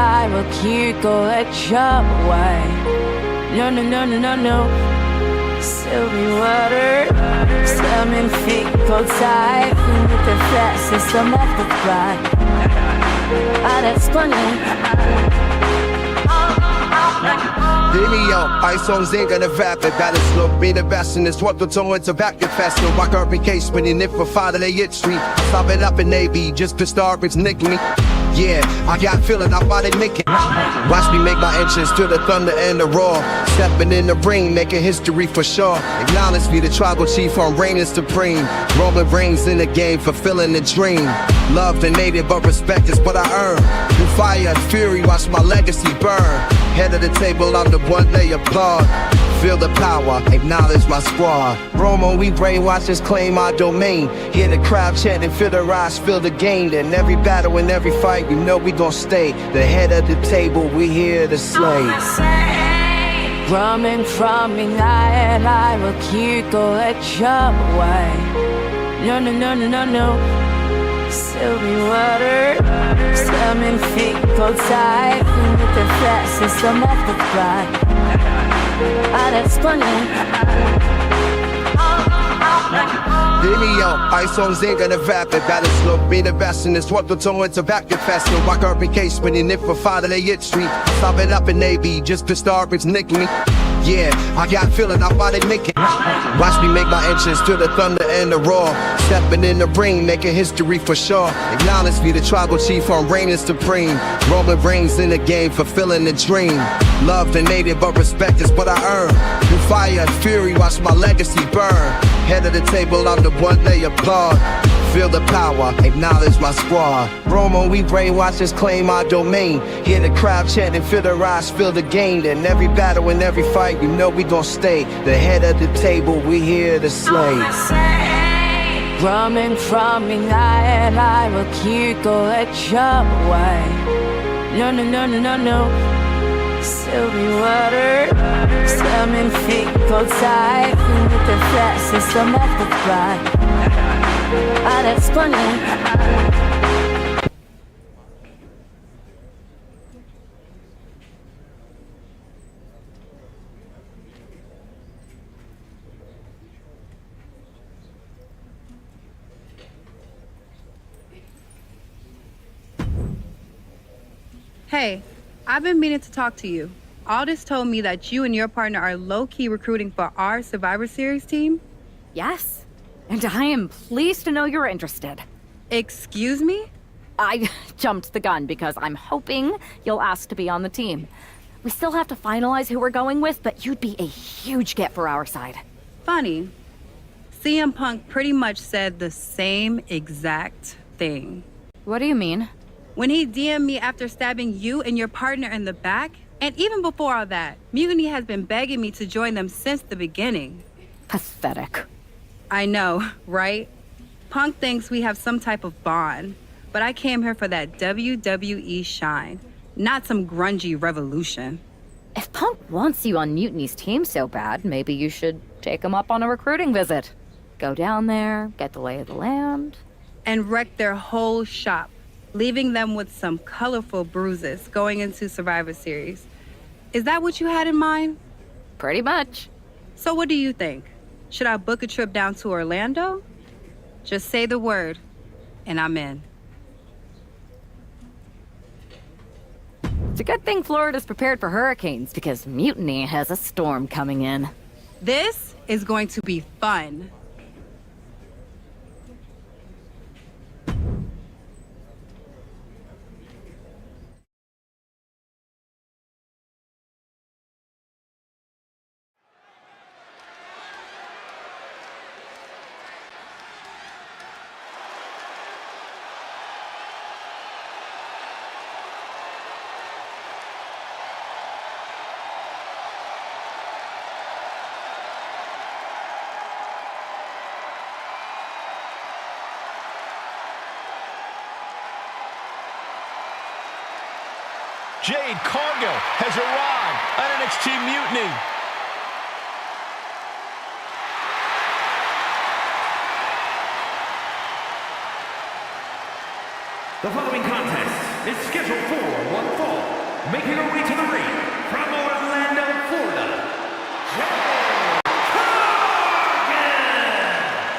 I will keep going your way. No, no, no, no, no, no. Silver water, slamming feet, cold tight, with the fastest I'm off the block. Ah, that's funny. Video, ice on zinc and a vapid balance look be the best in this what the tone into back the fast no walk up in case when you nip for father they hit street stop it up in AB just to start it's nick me. Yeah, I got feeling I bought it nicking. Watch me make my entrance to the thunder and the roar. Stepping in the ring, making history for sure. Acknowledge me, the tribal chief on reigning supreme. Roman reigns in the game, fulfilling the dream. Love the native, but respect is what I earn. Through fire and fury, watch my legacy burn. Head of the table, I'm the one they applaud. Feel the power, acknowledge my squad. Romo, we brainwashers claim our domain. Hear the crowd chanting, feel the rise, feel the gain. In every battle, in every fight, we know we gon' stay. The head of the table, we here to slay. Running from me now and I will keep going your way. No, no, no, no, no, no. Silver water, slamming feet, cold tight, with the fastest I'm off the block. Ah, that's funny. Video, ice on zinc and a vapid balance look be the best in this what the tone into back the fast no walk up in case when you nip for father they hit street stop it up in AB just to start it's nick me. Yeah, I got feeling I bought it nicking. Watch me make my entrance to the thunder and the roar. Stepping in the ring, making history for sure. Acknowledge me, the tribal chief on reigning supreme. Roman reigns in the game, fulfilling the dream. Love the native, but respect is what I earn. Through fire and fury, watch my legacy burn. Head of the table, I'm the one they applaud. Feel the power, acknowledge my squad. Romo, we brainwashers claim our domain. Hear the crowd chanting, feel the rise, feel the gain. In every battle, in every fight, you know we gon' stay. The head of the table, we here to slay. Running from me now and I will keep going your way. No, no, no, no, no, no. Silver water, slamming feet, cold tight, with the fastest I'm off the block. Ah, that's funny. Hey, I've been meaning to talk to you. Aldous told me that you and your partner are low-key recruiting for our Survivor Series team. Yes, and I am pleased to know you're interested. Excuse me? I jumped the gun because I'm hoping you'll ask to be on the team. We still have to finalize who we're going with, but you'd be a huge get for our side. Funny. CM Punk pretty much said the same exact thing. What do you mean? When he DM'd me after stabbing you and your partner in the back, and even before all that, Mutiny has been begging me to join them since the beginning. Pathetic. I know, right? Punk thinks we have some type of bond, but I came here for that WWE shine, not some grungy revolution. If Punk wants you on Mutiny's team so bad, maybe you should take him up on a recruiting visit. Go down there, get the lay of the land. And wreck their whole shop, leaving them with some colorful bruises going into Survivor Series. Is that what you had in mind? Pretty much. So what do you think? Should I book a trip down to Orlando? Just say the word, and I'm in. It's a good thing Florida's prepared for hurricanes, because Mutiny has a storm coming in. This is going to be fun. Jade Cargill has arrived on NXT Mutiny. The following contest is scheduled for one fall Making her way to the ring from Orlando, Florida,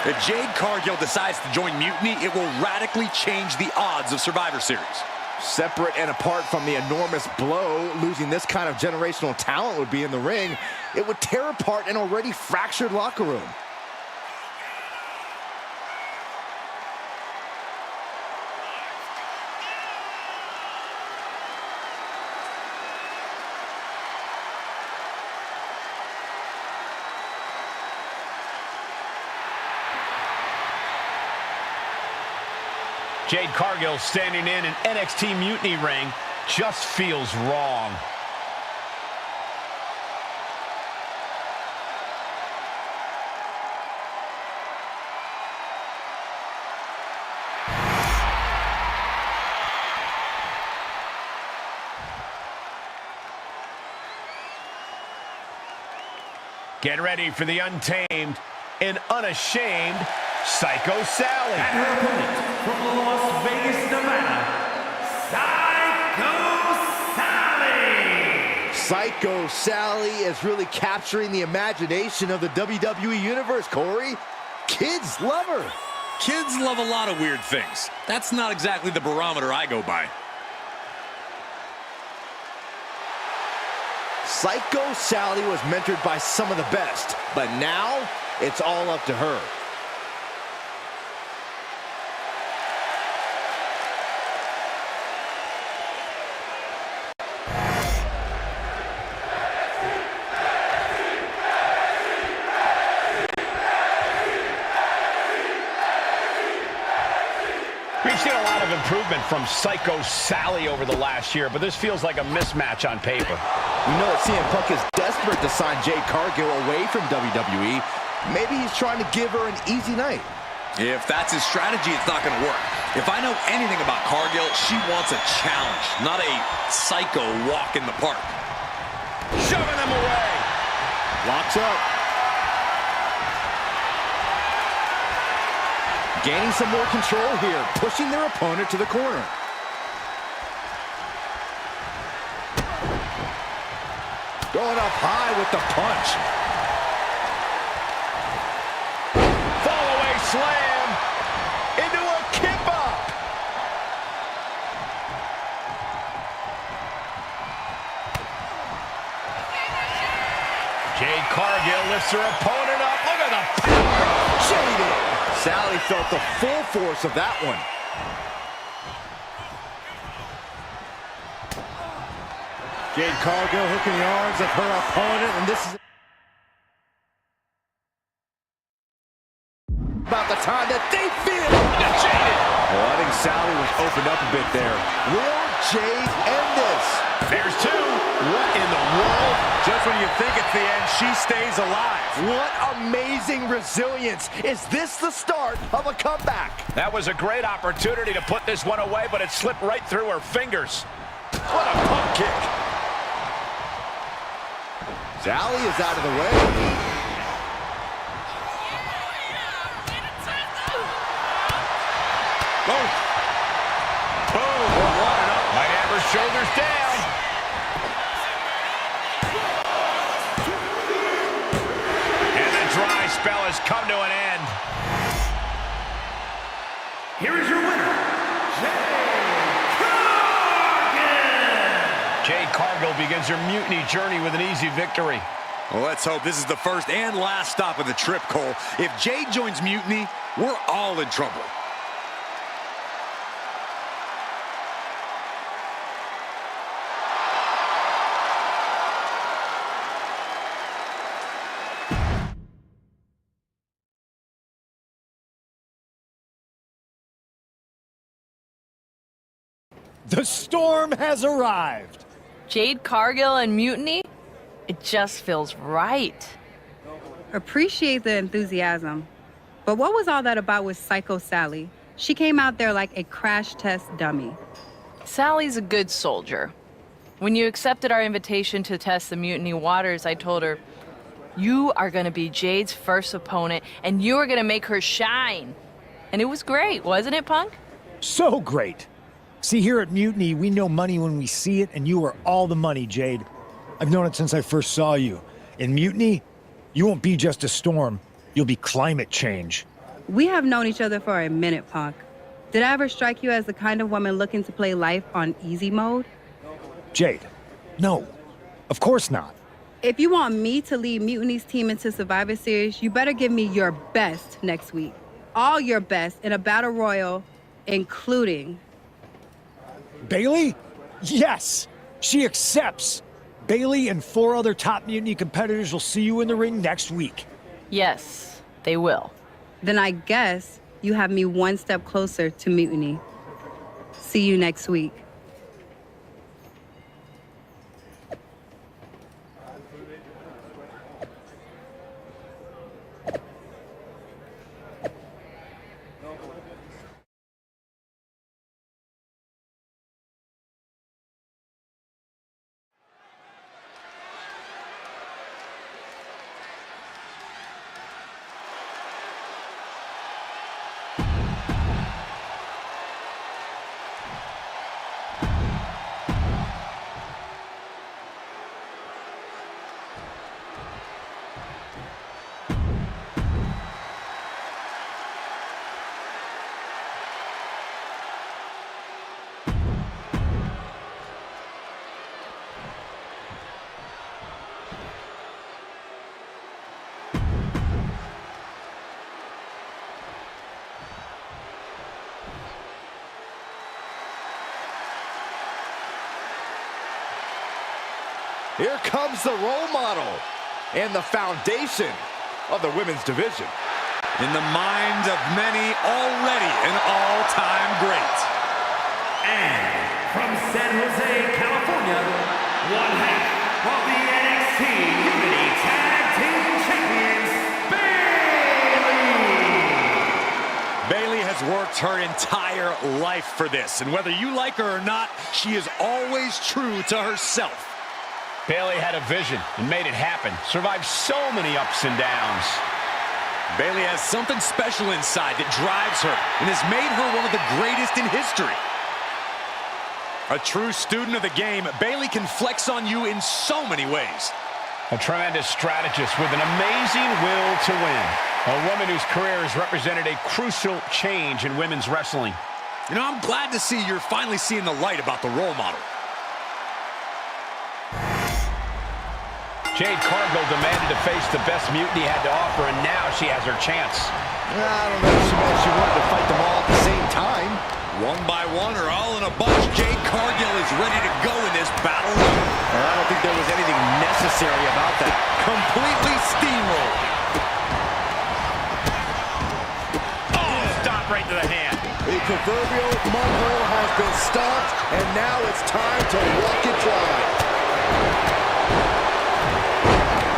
If Jade Cargill decides to join Mutiny, it will radically change the odds of Survivor Series. Separate and apart from the enormous blow losing this kind of generational talent would be in the ring, it would tear apart an already fractured locker room. Jade Cargill standing in an NXT Mutiny ring just feels wrong. Get ready for the untamed and unashamed Psycho Sally. and her opponent from Las Vegas, Nevada, Psycho Sally. Psycho Sally is really capturing the imagination of the WWE Universe, Corey. Kids love her. Kids love a lot of weird things. That's not exactly the barometer I go by. Psycho Sally was mentored by some of the best, but now it's all up to her. We've seen a lot of improvement from Psycho Sally over the last year, but this feels like a mismatch on paper. We know that CM Punk is desperate to sign Jade Cargill away from WWE. Maybe he's trying to give her an easy night. If that's his strategy, it's not going to work. If I know anything about Cargill, she wants a challenge, not a psycho walk in the park. Shoving them away. Locks up. Gaining some more control here, pushing their opponent to the corner. Going up high with the punch. Fall-away slam into a kip-up. Jade Cargill lifts her opponent up. Look at the power. Jaded. Sally felt the full force of that one. Jade Cargill hooking the arms of her opponent, and this is about the time that they feel. Well, I think Sally was opened up a bit there. Will Jade end this? There's two. What in the world? Just when you think it's the end, she stays alive. What amazing resilience. Is this the start of a comeback? That was a great opportunity to put this one away, but it slipped right through her fingers. What a pump kick. Sally is out of the way. Boom. Boom. Might have her shoulders down. Dry spell has come to an end. Here is your winner, Jade Cargill. Jade Cargill begins her mutiny journey with an easy victory. Well, let's hope this is the first and last stop of the trip, Cole. If Jade joins Mutiny, we're all in trouble. The storm has arrived. Jade Cargill and Mutiny? It just feels right. Appreciate the enthusiasm. But what was all that about with Psycho Sally? She came out there like a crash test dummy. Sally's a good soldier. When you accepted our invitation to test the Mutiny waters, I told her, you are going to be Jade's first opponent, and you are going to make her shine. And it was great, wasn't it, Punk? So great. See, here at Mutiny, we know money when we see it, and you are all the money, Jade. I've known it since I first saw you. In Mutiny, you won't be just a storm. You'll be climate change. We have known each other for a minute, Punk. Did I ever strike you as the kind of woman looking to play life on easy mode? Jade, no. Of course not. If you want me to lead Mutiny's team into Survivor Series, you better give me your best next week. All your best in a battle royal, including... Bailey? Yes! She accepts! Bailey and 4 other top Mutiny competitors will see you in the ring next week. Yes, they will. Then I guess you have me one step closer to Mutiny. See you next week. Here comes the role model and the foundation of the women's division. In the minds of many, already an all-time great. And from San Jose, California, one half of the NXT Unity Tag Team Champions, Bayley! Bayley has worked her entire life for this, and whether you like her or not, she is always true to herself. Bayley had a vision and made it happen, survived so many ups and downs. Bayley has something special inside that drives her and has made her one of the greatest in history. A true student of the game, Bayley can flex on you in so many ways. A tremendous strategist with an amazing will to win. A woman whose career has represented a crucial change in women's wrestling. You know, I'm glad to see you're finally seeing the light about the role model. Jade Cargill demanded to face the best Mutiny had to offer, and now she has her chance. I don't know if she meant she wanted to fight them all at the same time. One by one or all in a bunch, Jade Cargill is ready to go in this battle. I don't think there was anything necessary about that. Completely steamrolled. Oh, stop right to the hand. The proverbial mud hole has been stopped, and now it's time to walk it dry.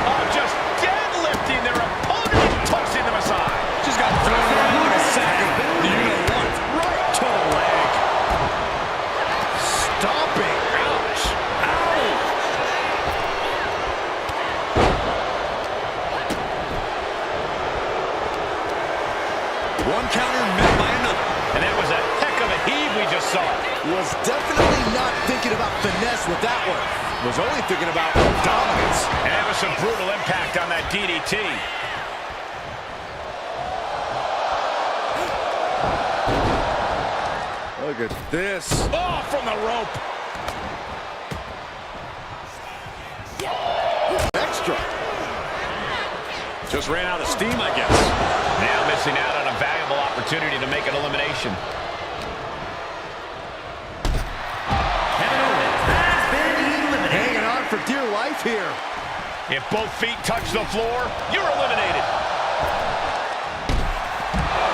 Oh, just deadlifting their opponent and tossing them aside. Just got thrown around in a second. Do you know what? Right to the leg. Stomping. Ouch. Ow. One counter met by another. And that was a heck of a heave we just saw. Was definitely not thinking about finesse with that one. Was only thinking about dominance. And that was some brutal impact on that DDT. Look at this. Oh, from the rope. Extra. Just ran out of steam, I guess. Now missing out on a valuable opportunity to make an elimination. Hanging on for dear life here. If both feet touch the floor, you're eliminated.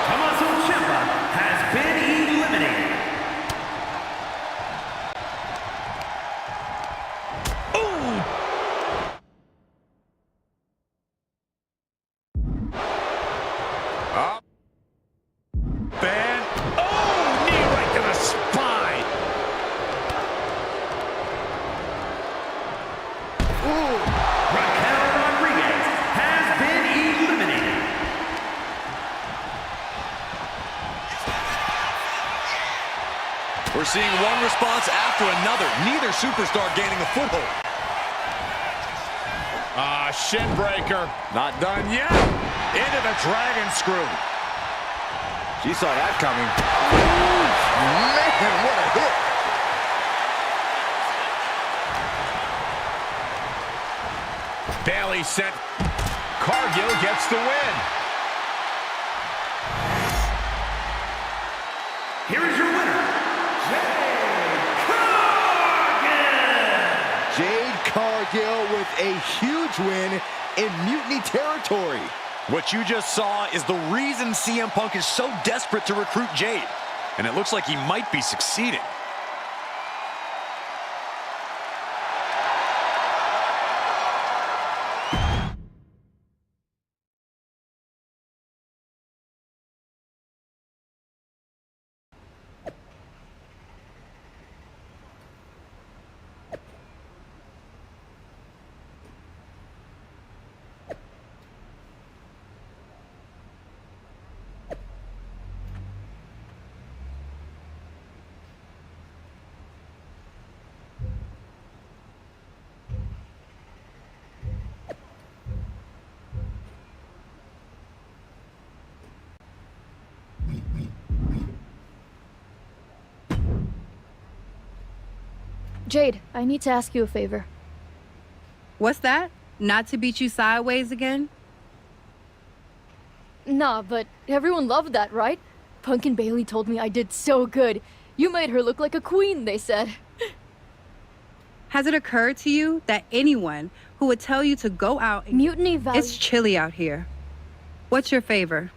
Tommaso Ciampa has been eliminated. Ben. Oh, knee right to the spine. Raquel Rodriguez has been eliminated. We're seeing one response after another. Neither superstar gaining a foothold. Shin breaker. Not done yet. Into the dragon screw. She saw that coming. Man, what a hit. Bayley sent. Cargill gets the win. Here is your winner, Jade Cargill with a huge win in Mutiny territory. What you just saw is the reason CM Punk is so desperate to recruit Jade. And it looks like he might be succeeding. Jade, I need to ask you a favor. What's that? Not to beat you sideways again? Nah, but everyone loved that, right? Punk and Bailey told me I did so good. You made her look like a queen, they said. Has it occurred to you that anyone who would tell you to go out and... Mutiny value... It's chilly out here. What's your favor?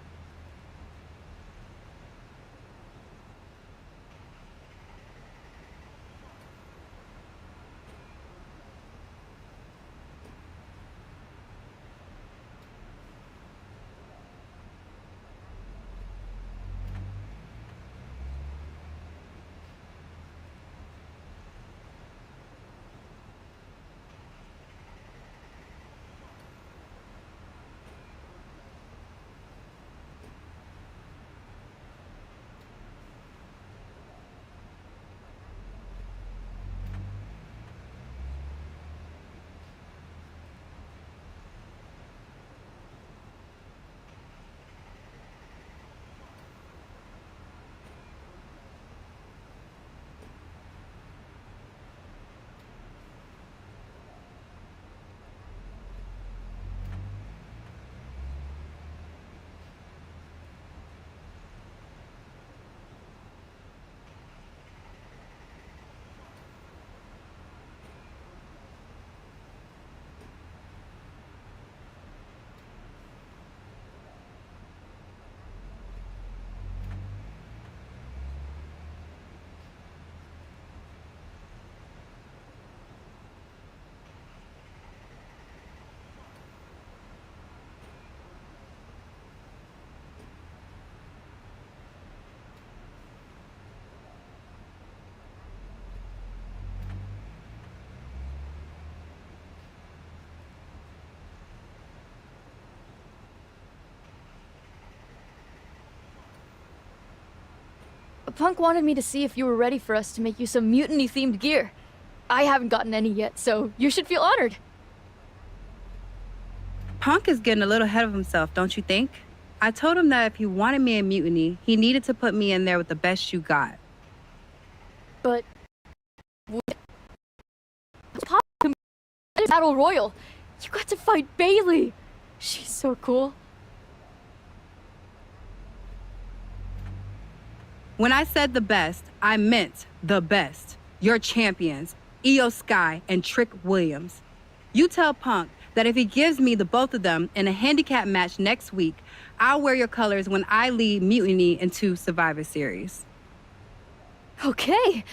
Punk wanted me to see if you were ready for us to make you some mutiny-themed gear. I haven't gotten any yet, so you should feel honored. Punk is getting a little ahead of himself, don't you think? I told him that if he wanted me in Mutiny, he needed to put me in there with the best you got. But... Battle Royal! You got to fight Bailey! She's so cool. When I said the best, I meant the best. Your champions, Io Sky and Trick Williams. You tell Punk that if he gives me the both of them in a handicap match next week, I'll wear your colors when I lead Mutiny into Survivor Series. Okay.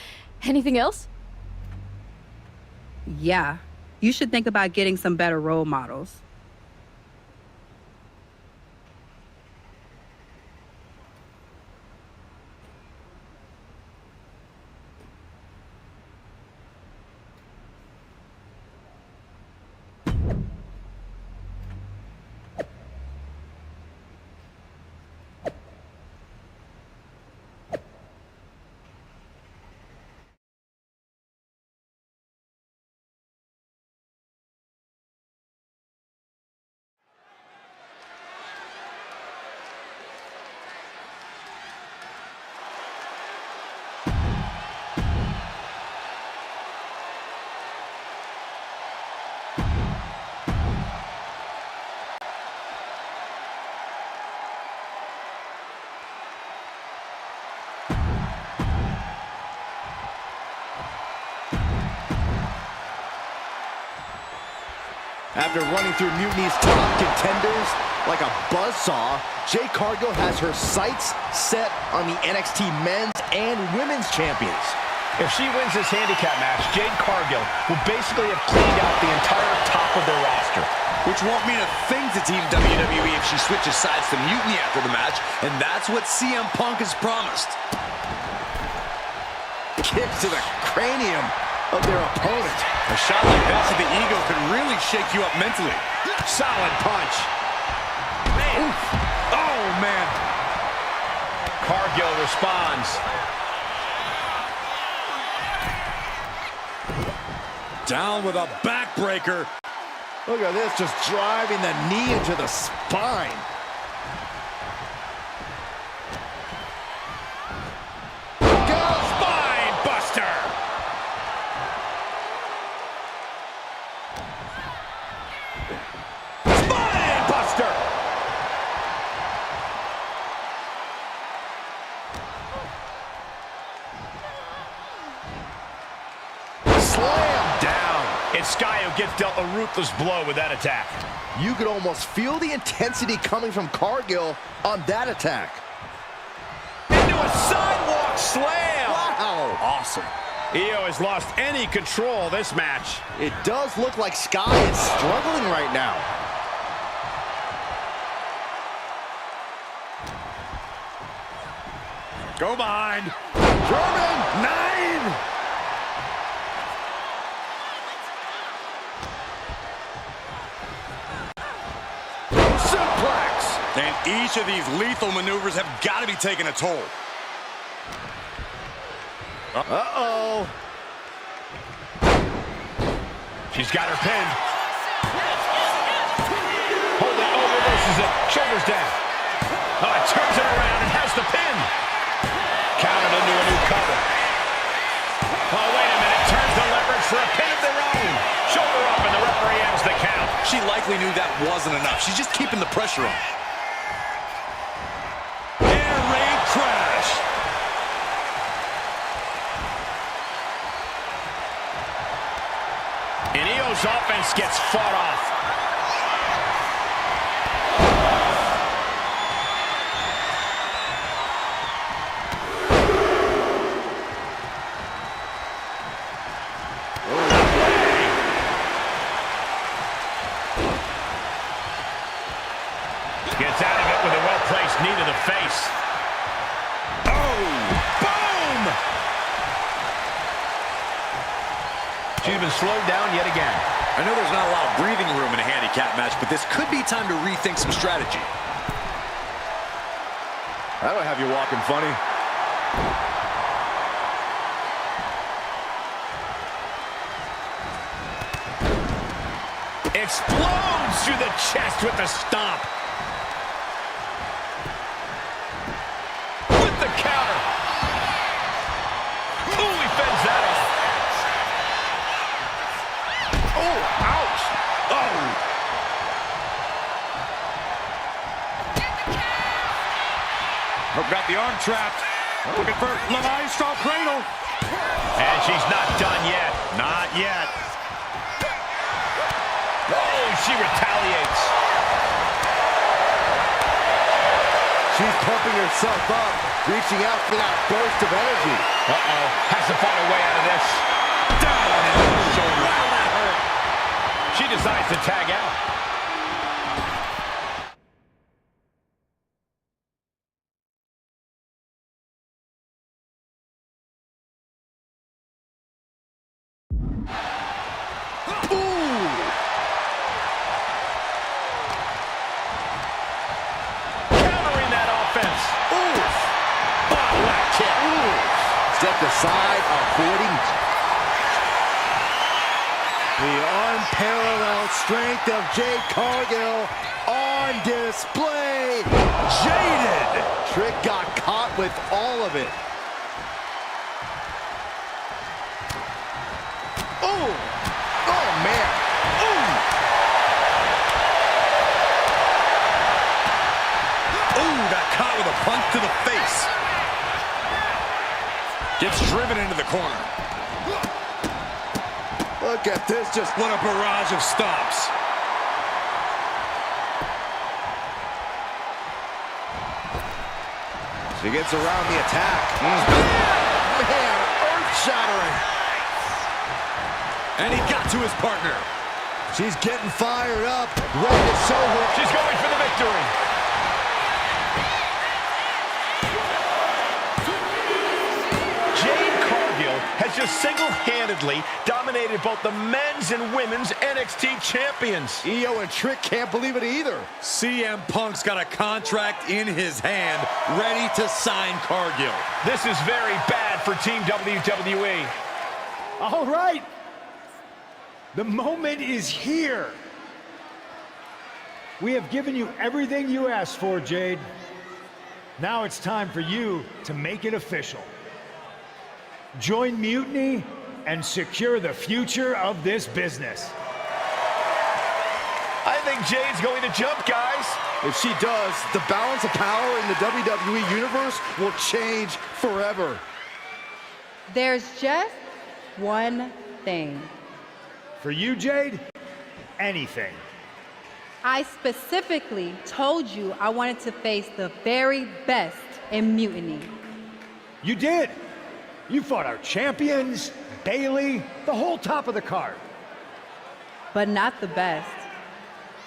Anything else? Yeah. You should think about getting some better role models. After running through Mutiny's top contenders like a buzzsaw, Jade Cargill has her sights set on the NXT men's and women's champions. If she wins this handicap match, Jade Cargill will basically have cleaned out the entire top of their roster. Which won't mean a thing to Team WWE if she switches sides to Mutiny after the match, and that's what CM Punk has promised. Kicks to the cranium of their opponent. A shot like that to the ego could really shake you up mentally. Solid punch. Man. Oh, man. Cargill responds. Down with a backbreaker. Look at this, just driving the knee into the spine. Spine buster. Spine buster. Slam down. It's Sky who gets dealt a ruthless blow with that attack. You could almost feel the intensity coming from Cargill on that attack. Into a sidewalk slam. Wow. Awesome. Io has lost any control this match. It does look like Sky is struggling right now. Go behind. German 9. Suplex. And each of these lethal maneuvers have got to be taking a toll. Uh-oh. She's got her pinned. Holding, reverses it. Shoulders down. Oh, it turns it around and has the pin. Counted into a new cover. Oh, wait a minute. Turns the leverage for a pin of their own. Shoulder up and the referee ends the count. She likely knew that wasn't enough. She's just keeping the pressure on. Air raid crash. And Io's offense gets fought off. Gets out of it with a well-placed knee to the face. Oh, boom! She's been slowed down yet again. I know there's not a lot of breathing room in a handicap match, but this could be time to rethink some strategy. That'll have you walking funny. Explodes through the chest with the stomp. With the counter. Ooh, he fends that off. Oh, ouch. Oh. Got the arm trapped. Looking for La Maestro Cradle. And she's not done yet. Not yet. Oh, she retaliates. She's pumping herself up, reaching out for that burst of energy. Uh-oh. Has to find a way out of this. Down into the shoulder. Wow, that hurt. She decides to tag out. Stepped aside, avoiding. The unparalleled strength of Jade Cargill on display. Jaded. Trick got caught with all of it. Oh! Oh, man. Ooh, got caught with a punch to the face. Gets driven into the corner. Look at this, just what a barrage of stops. She gets around the attack. Man, earth-shattering. And he got to his partner. She's getting fired up, ready to show her. She's going for the victory. Jade Cargill has just single-handedly dominated both the men's and women's NXT champions. Io and Trick can't believe it either. CM Punk's got a contract in his hand, ready to sign Cargill. This is very bad for Team WWE. All right. The moment is here. We have given you everything you asked for, Jade. Now it's time for you to make it official. Join Mutiny and secure the future of this business. I think Jade's going to jump, guys. If she does, the balance of power in the WWE Universe will change forever. There's just one thing. For you, Jade, anything. I specifically told you I wanted to face the very best in Mutiny. You did. You fought our champions, Bailey, the whole top of the card. But not the best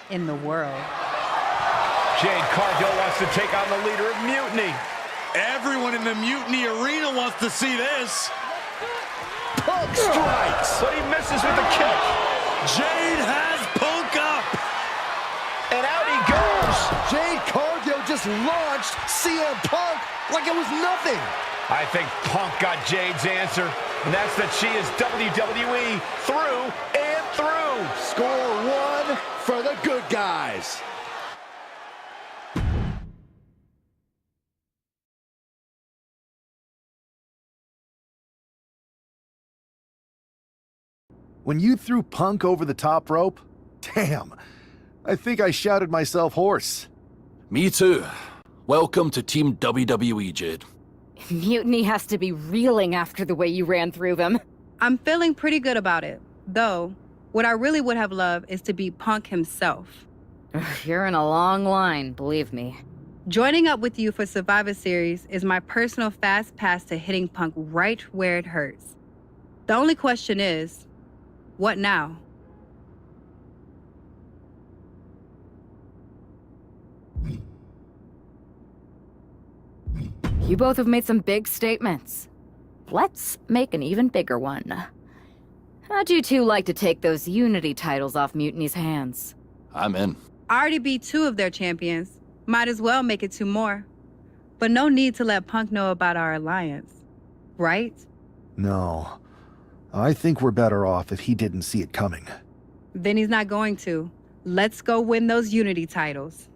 in the world. Jade Cargill wants to take on the leader of Mutiny. Everyone in the Mutiny arena wants to see this. Punk strikes. But he misses with a kick. Jade has Punk up. And out he goes. Jade Cargill just launched CM Punk like it was nothing. I think Punk got Jade's answer, and that's that she is WWE through and through. Score one for the good guys. When you threw Punk over the top rope, damn, I think I shouted myself hoarse. Me too. Welcome to Team WWE, Jade. Mutiny has to be reeling after the way you ran through them. I'm feeling pretty good about it. Though, what I really would have loved is to beat Punk himself. You're in a long line, believe me. Joining up with you for Survivor Series is my personal fast pass to hitting Punk right where it hurts. The only question is, what now? You both have made some big statements. Let's make an even bigger one. How'd you two like to take those Unity titles off Mutiny's hands? I'm in. I already beat 2 of their champions. Might as well make it 2 more. But no need to let Punk know about our alliance. Right? No. I think we're better off if he didn't see it coming. Then he's not going to. Let's go win those Unity titles.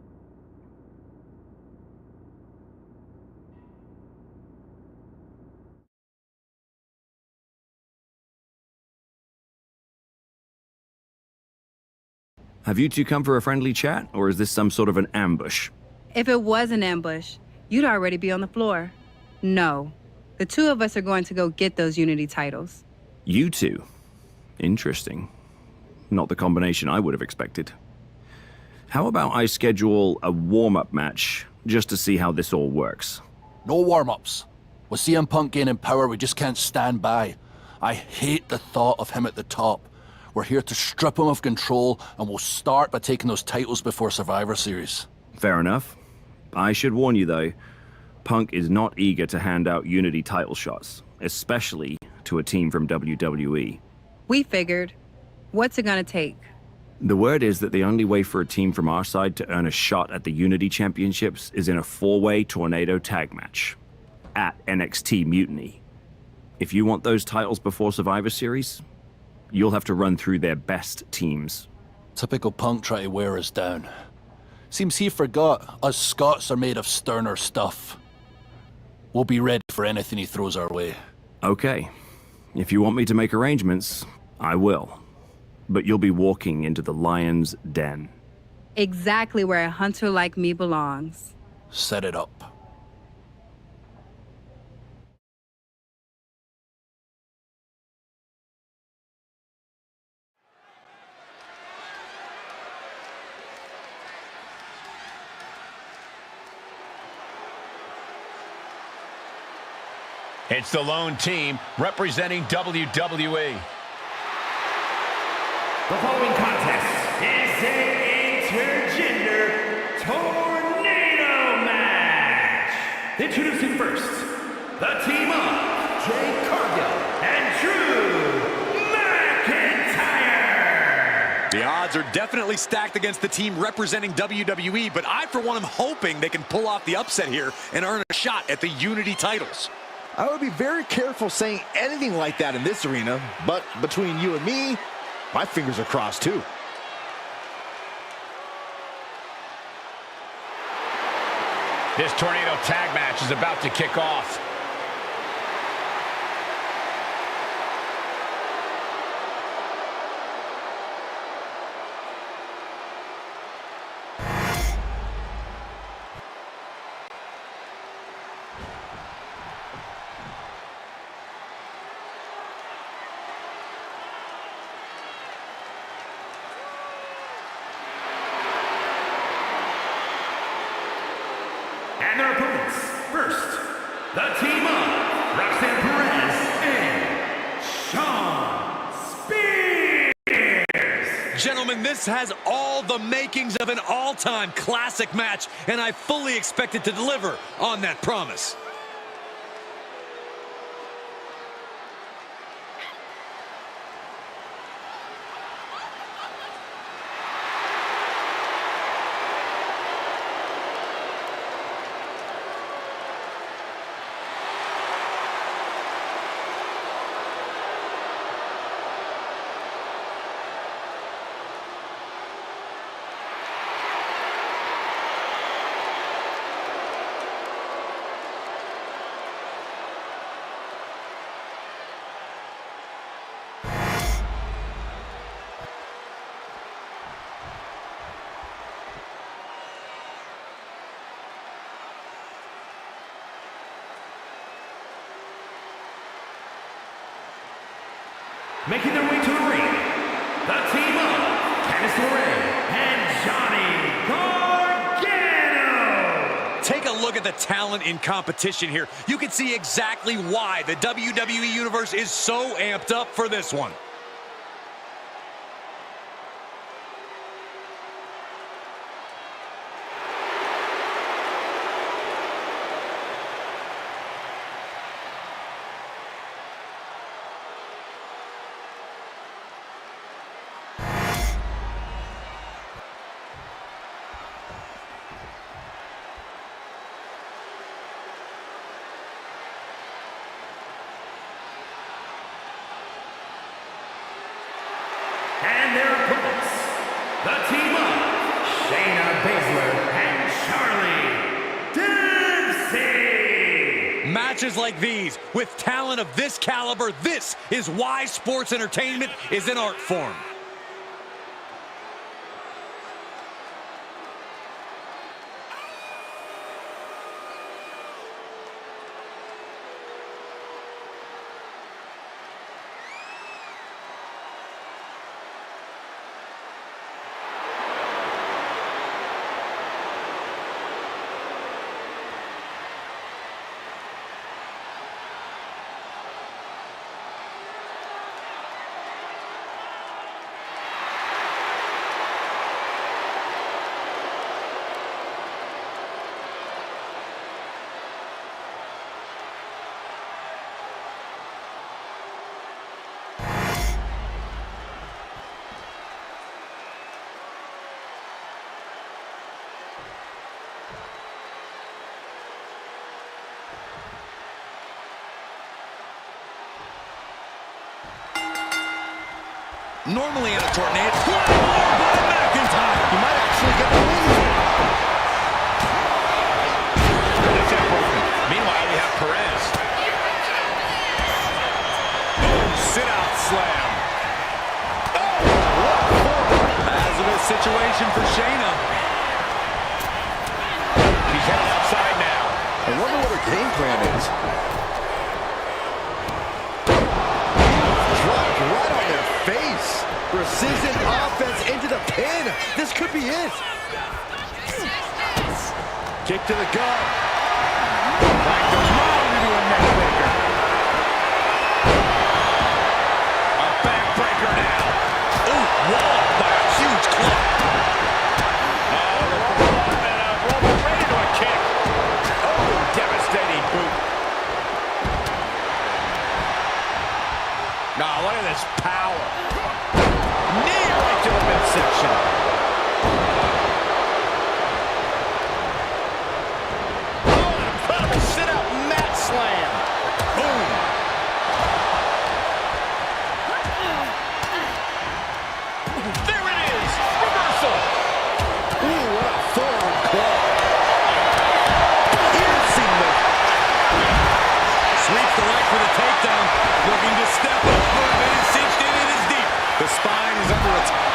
Have you two come for a friendly chat, or is this some sort of an ambush? If it was an ambush, you'd already be on the floor. No. The 2 of us are going to go get those Unity titles. You two? Interesting. Not the combination I would have expected. How about I schedule a warm-up match, just to see how this all works? No warm-ups. With CM Punk gaining power, we just can't stand by. I hate the thought of him at the top. We're here to strip him of control, and we'll start by taking those titles before Survivor Series. Fair enough. I should warn you, though, Punk is not eager to hand out Unity title shots, especially to a team from WWE. We figured. What's it gonna take? The word is that the only way for a team from our side to earn a shot at the Unity Championships is in a 4-way tornado tag match at NXT Mutiny. If you want those titles before Survivor Series, you'll have to run through their best teams. Typical Punk try to wear us down. Seems he forgot us Scots are made of sterner stuff. We'll be ready for anything he throws our way. Okay. If you want me to make arrangements, I will. But you'll be walking into the lion's den. Exactly where a hunter like me belongs. Set it up. It's the lone team representing WWE. The following contest is an intergender tornado match. Introducing first, the team of Jade Cargill and Drew McIntyre. The odds are definitely stacked against the team representing WWE, but I, for one, am hoping they can pull off the upset here and earn a shot at the Unity titles. I would be very careful saying anything like that in this arena, but between you and me, my fingers are crossed too. This tornado tag match is about to kick off. And their opponents, first, the team of Roxanne Perez and Shawn Spears. Gentlemen, this has all the makings of an all-time classic match, and I fully expect it to deliver on that promise. Making their way to the ring, the team of Candice LeRae and Johnny Gargano. Take a look at the talent in competition here. You can see exactly why the WWE Universe is so amped up for this one. And their opponents, the team of Shayna Baszler and Charlie Dempsey. Matches like these, with talent of this caliber, this is why sports entertainment is an art form. Normally in a tornado, by McIntyre. You might actually get the win here. That's it, broken. Meanwhile, we have Perez. Boom, sit-out slam. Hazardous situation for Shayna. She's heading outside now. I wonder what her game plan is. Dropped right on their face. Precision offense into the pin. This could be it. Kick to the gut. Like the mom into a neck breaker. kicker now. Ooh, walled by a huge club. Right into a kick. Oh, devastating boot. Now, look at this power. Knee right to the midsection. Oh, an incredible sit-out mat slam. Boom. There it is. Reversal. Ooh, what a forearm club. Piercing the... Sweeps the right for the takedown. Looking to step up. It is cinched in. It is deep. The spine is under attack.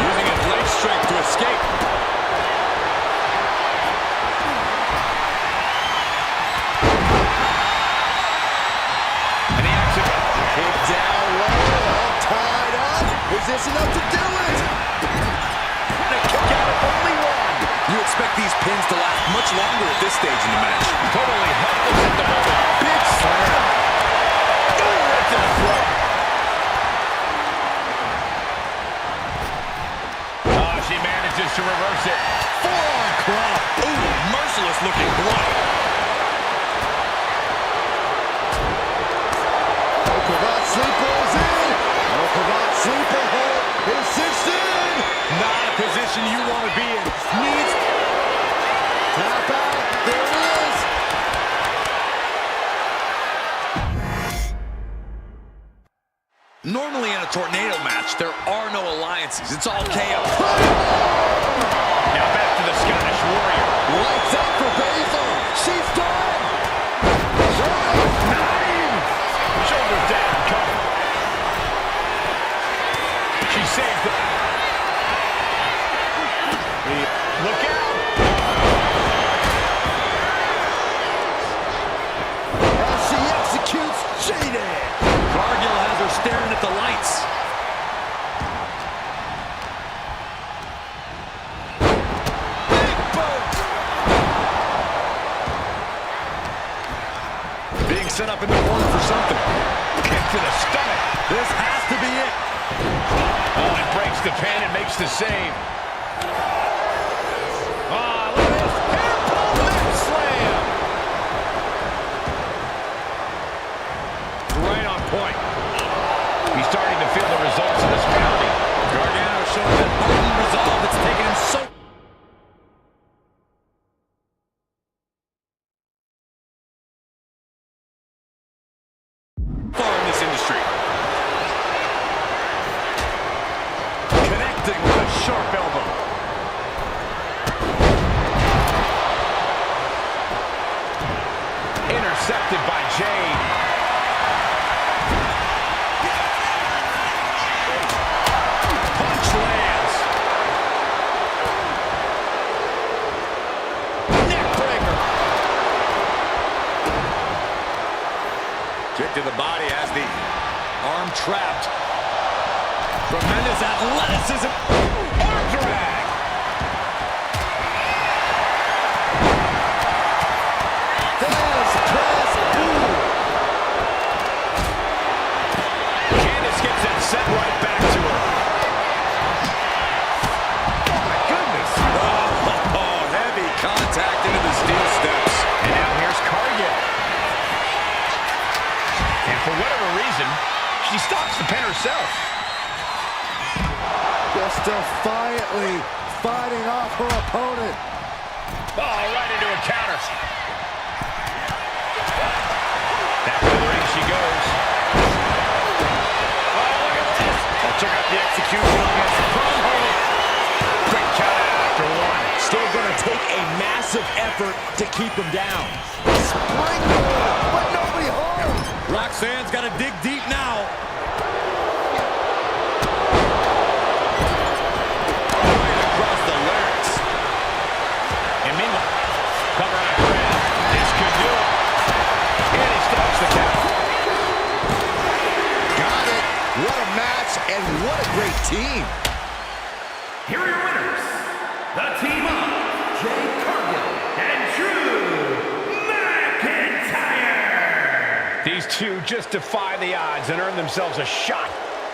Using his leg strength to escape. And the action. Kick down low, all tied up. Is this enough to do it? And a kick out of only one. You expect these pins to last much longer at this stage in the match. Totally helpless at the moment. Big slam. Ooh, right to the throat. Oh, she manages to reverse it. Forearm club. Ooh, merciless looking blow. Cravat sleepers in. Cravat sleeper hold is cinched in. Not a position you want to be in. Needs tap out. There it is. Normally in a tornado match, there are no alliances. It's all KO. Now back to the Scottish Warrior. Lights out for Basil. She's done. Shoulders down, cover. She saves the... Look out! As she executes, Jaded. Cargill has her staring at the lights. Big boot. Being set up in the corner for something. Kick to the stomach. This has to be it. Oh, it breaks the pin and makes the save. Oh, look at this. Hair pull leg slam. Right on point. He's starting to feel the results of this pounding. Gargano showing that hardened resolve that's taken him so far in this industry. Connecting with a sharp elbow. Intercepted by Jade. Punch lands. Neck breaker. Kick to the body as the arm trapped. Tremendous athleticism. Arm drag. There's press. Ooh. Candace gets it set right back to her. Oh my goodness. Oh, heavy contact into the steel steps. And now here's Cargill. And for whatever reason, she stops the pin herself. Just defiantly fighting off her opponent. Oh, right into a counter. Back to the ring she goes. Oh, look at this. Oh, check out the execution on this. Stronghold. Quick count after one. Still going to take a massive effort to keep him down. Springboard, but nobody home. Roxanne's got to dig deep now. Right across the larynx. And meanwhile, cover on a grab. This could do it. And he stops the count. Got it. What a match and what a great team. Here are your winners, the team of Jade Cargill and Drew McIntyre. These two just defy the odds and earn themselves a shot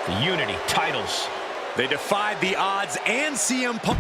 The Unity titles. They defied the odds and CM Punk.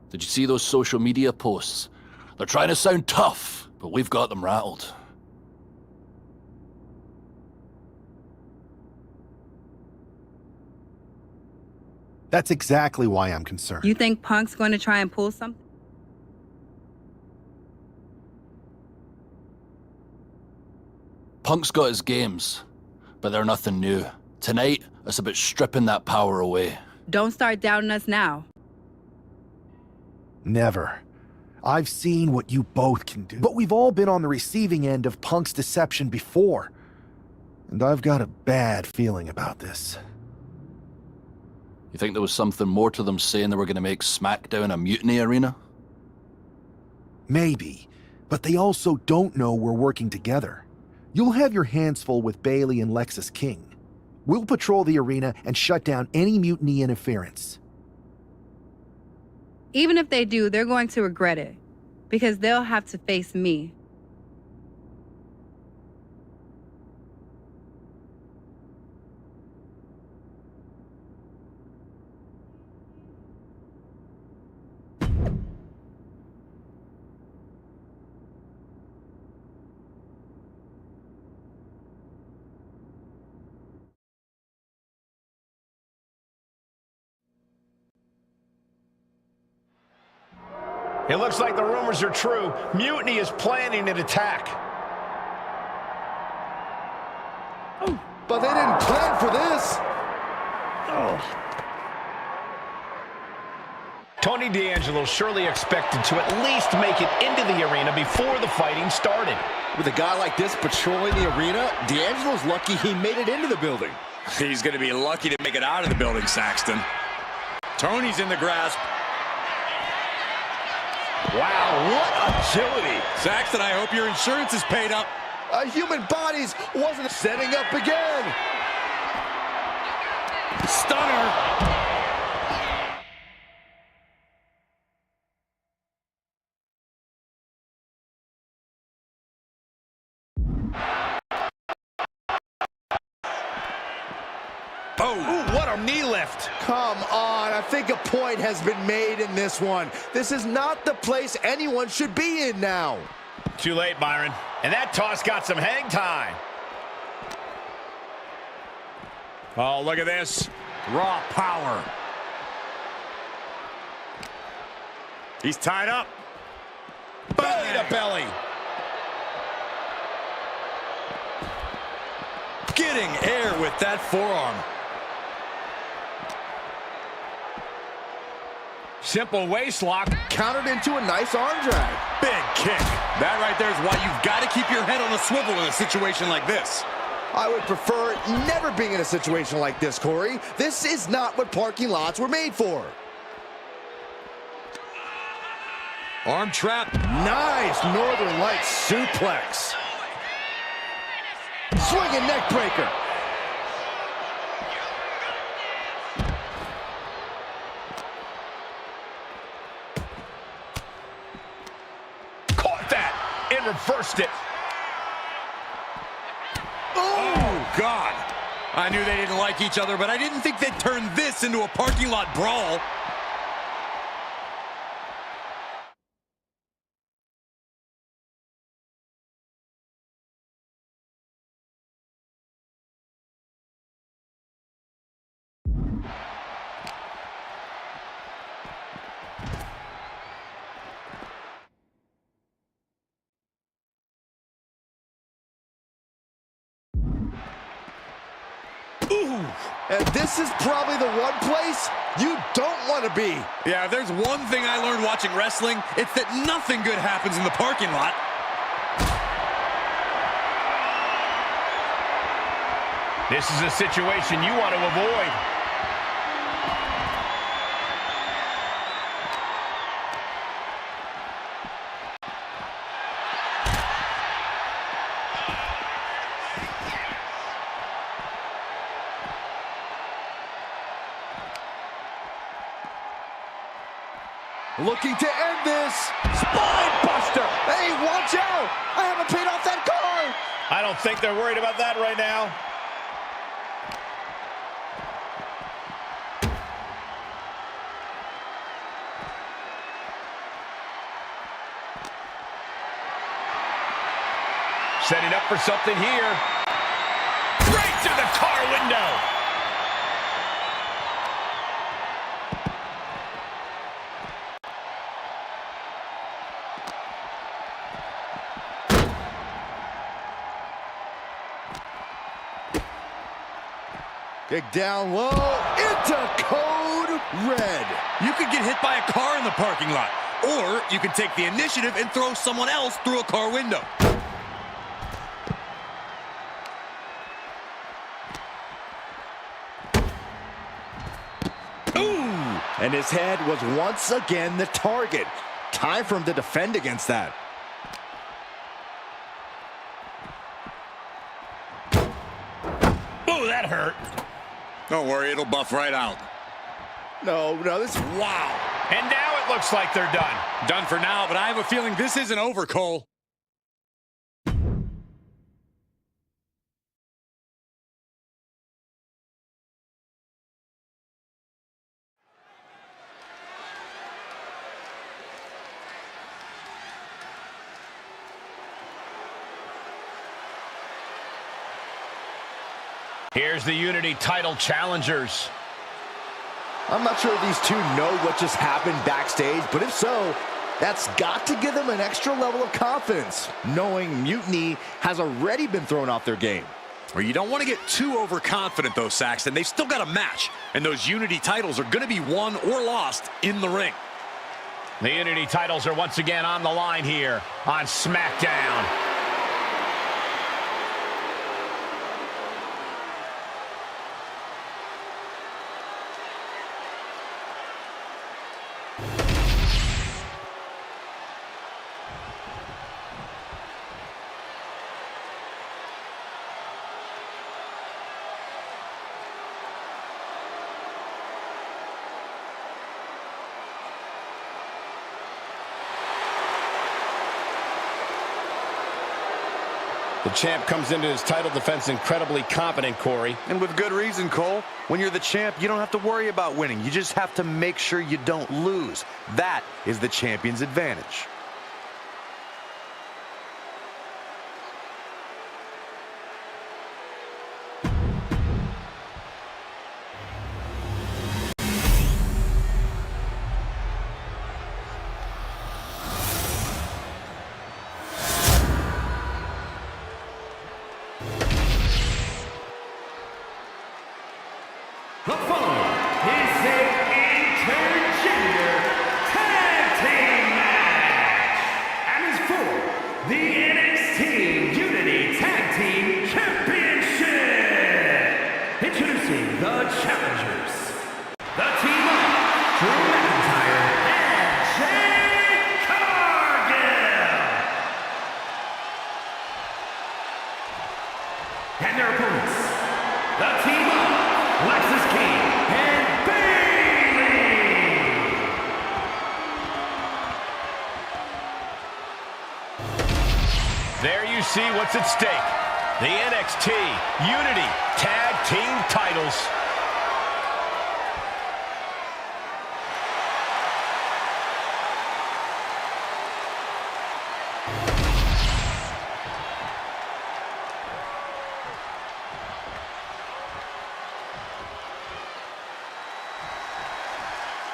Did you see those social media posts? They're trying to sound tough, but we've got them rattled. That's exactly why I'm concerned. You think Punk's going to try and pull something? Punk's got his games, but they're nothing new. Tonight, it's about stripping that power away. Don't start doubting us now. Never. I've seen what you both can do. But we've all been on the receiving end of Punk's deception before. And I've got a bad feeling about this. You think there was something more to them saying they were going to make SmackDown a mutiny arena? Maybe. But they also don't know we're working together. You'll have your hands full with Bayley and Lexus King. We'll patrol the arena and shut down any mutiny interference. Even if they do, they're going to regret it. Because they'll have to face me. It looks like the rumors are true. Mutiny is planning an attack. But they didn't plan for this. Tony D'Angelo surely expected to at least make it into the arena before the fighting started. With a guy like this patrolling the arena, D'Angelo's lucky he made it into the building. He's going to be lucky to make it out of the building, Saxton. Tony's in the grasp. Wow, what agility. Saxton, I hope your insurance is paid up. A human body's wasn't setting up again. Stunner. Oh, ooh, what a knee lift. Come on, I think a point has been made in this one. This is not the place anyone should be in now. Too late, Byron. And that toss got some hang time. Oh, look at this. Raw power. He's tied up. Belly to belly. Getting air with that forearm. Simple waist lock. Countered into a nice arm drag. Big kick. That right there is why you've got to keep your head on a swivel in a situation like this. I would prefer never being in a situation like this, Corey. This is not what parking lots were made for. Arm trap. Nice Northern Lights suplex. Swinging neck breaker. Caught that and reversed it. Oh, God. I knew they didn't like each other, but I didn't think they'd turn this into a parking lot brawl. Ooh! And this is probably the one place you don't want to be. Yeah, if there's one thing I learned watching wrestling, it's that nothing good happens in the parking lot. This is a situation you want to avoid. Looking to end this. Spine buster. Hey, watch out. I haven't paid off that car. I don't think they're worried about that right now. Setting up for something here. Right to the car window. Kick down low into code red. You could get hit by a car in the parking lot, or you could take the initiative and throw someone else through a car window. Ooh! And his head was once again the target. Time for him to defend against that. Ooh, that hurt. Don't worry, it'll buff right out. No, this... Wow. And now it looks like they're done. Done for now, but I have a feeling this isn't over, Cole. Here's the Unity title challengers. I'm not sure if these two know what just happened backstage, but if so, that's got to give them an extra level of confidence, knowing Mutiny has already been thrown off their game. Or you don't want to get too overconfident, though, Saxton. They've still got a match, and those Unity titles are going to be won or lost in the ring. The Unity titles are once again on the line here on SmackDown. The champ comes into his title defense incredibly confident, Corey. And with good reason, Cole. When you're the champ, you don't have to worry about winning. You just have to make sure you don't lose. That is the champion's advantage. The following is an intergender tag team match and is for the NXT Unity Tag Team Championship. Introducing the challengers, the team of Drew McIntyre and Jade Cargill, and their opponents, the team of Lexis King and Bayley. There you see what's at stake. The NXT Unity Tag Team titles.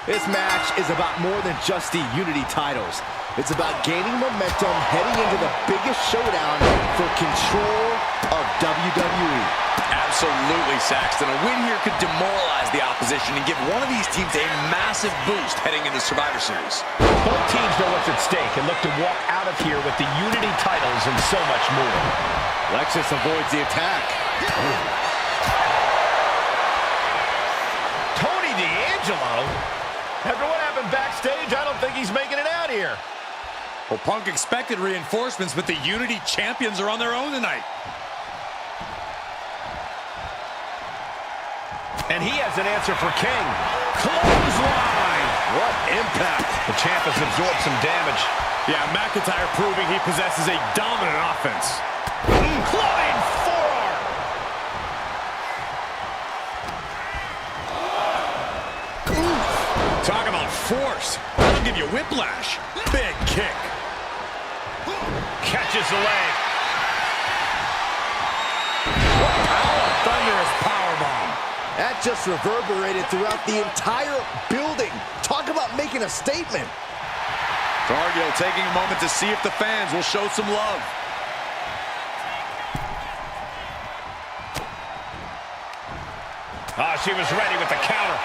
This match is about more than just the Unity titles. It's about gaining momentum heading into the biggest showdown for control of WWE. Absolutely, Saxton. A win here could demoralize the opposition and give one of these teams a massive boost heading into Survivor Series. Both teams know what's at stake and look to walk out of here with the Unity titles and so much more. Lexus avoids the attack. Tony D'Angelo? After what happened backstage, I don't think he's making it out here. Well, Punk expected reinforcements, but the Unity champions are on their own tonight. And he has an answer for King. Clothesline! What impact. The champ has absorbed some damage. Yeah, McIntyre proving he possesses a dominant offense. Flying forearm! Talk about force. That'll give you whiplash. Big kick. Catches the leg. Thunderous powerbomb. That just reverberated throughout the entire building. Talk about making a statement. Cargill taking a moment to see if the fans will show some love. Ah, she was ready with the counter.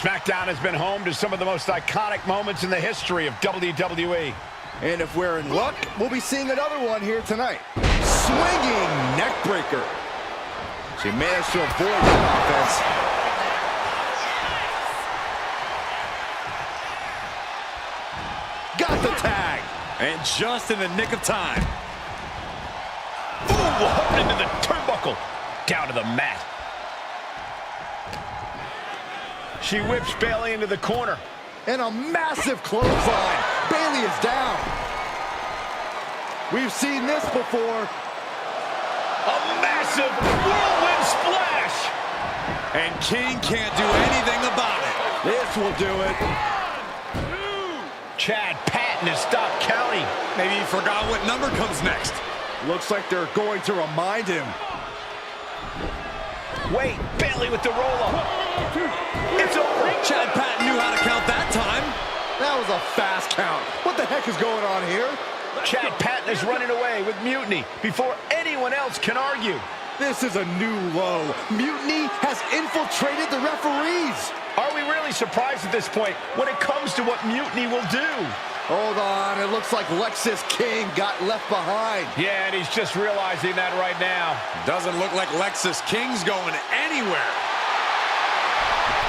SmackDown has been home to some of the most iconic moments in the history of WWE. And if we're in luck, we'll be seeing another one here tonight. Swinging neckbreaker. She managed to avoid that offense. Got the tag. And just in the nick of time. Ooh, hooked into the turnbuckle. Down to the mat. She whips Bayley into the corner. And a massive clothesline. Bayley is down. We've seen this before. A massive whirlwind splash. And King can't do anything about it. This will do it. Chad Patton has stopped counting. Maybe he forgot what number comes next. Looks like they're going to remind him. Wait, Bayley with the roll-up. It's over. Chad Patton knew how to count that time. That was a fast count. What the heck is going on here? Chad Patton is running away with Mutiny before anyone else can argue. This is a new low. Mutiny has infiltrated the referees. Are we really surprised at this point when it comes to what Mutiny will do? Hold on, it looks like Lexus King got left behind. Yeah, and he's just realizing that right now. Doesn't look like Lexus King's going anywhere.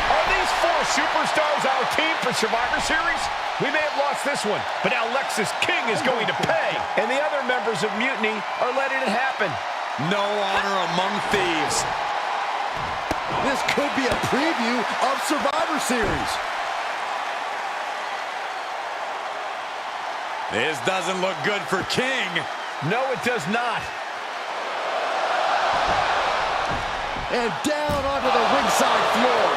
Are these four superstars our team for Survivor Series? We may have lost this one, but now Lexus King is going to pay. And the other members of Mutiny are letting it happen. No honor among thieves. This could be a preview of Survivor Series. This doesn't look good for King. No, it does not. And down onto the ringside floor.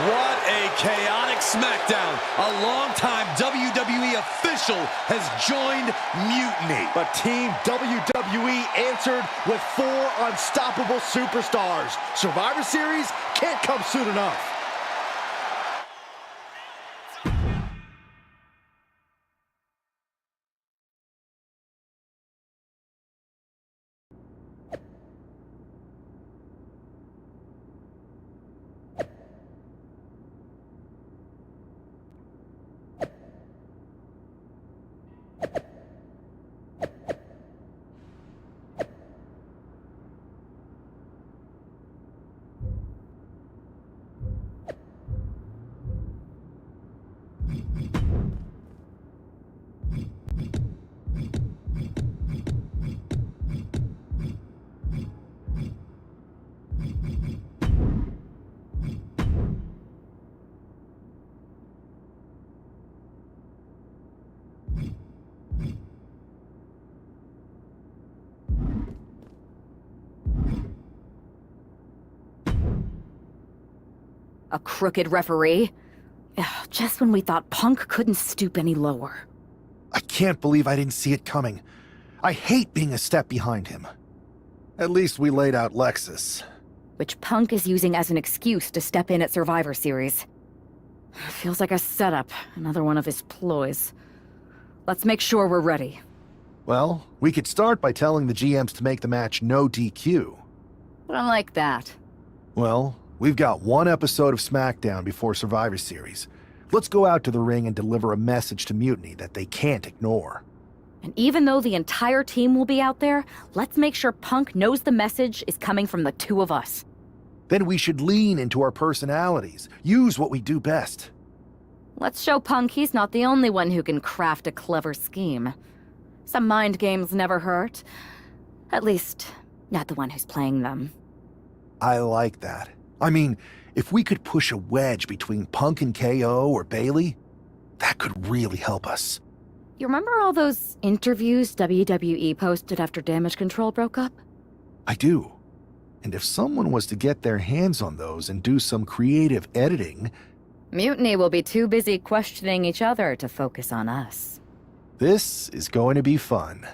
What a chaotic SmackDown. A longtime WWE official has joined Mutiny. But Team WWE answered with 4 unstoppable superstars. Survivor Series can't come soon enough. A crooked referee? Ugh, just when we thought Punk couldn't stoop any lower. I can't believe I didn't see it coming. I hate being a step behind him. At least we laid out Lexus. which Punk is using as an excuse to step in at Survivor Series. Feels like a setup, another one of his ploys. Let's make sure we're ready. Well, we could start by telling the GMs to make the match no DQ. I like that. Well, we've got one episode of SmackDown before Survivor Series. Let's go out to the ring and deliver a message to Mutiny that they can't ignore. And even though the entire team will be out there, let's make sure Punk knows the message is coming from the two of us. Then we should lean into our personalities, use what we do best. Let's show Punk he's not the only one who can craft a clever scheme. Some mind games never hurt. At least, not the one who's playing them. I like that. I mean, if we could push a wedge between Punk and KO or Bayley, that could really help us. You remember all those interviews WWE posted after Damage Control broke up? I do. And if someone was to get their hands on those and do some creative editing... Mutiny will be too busy questioning each other to focus on us. This is going to be fun.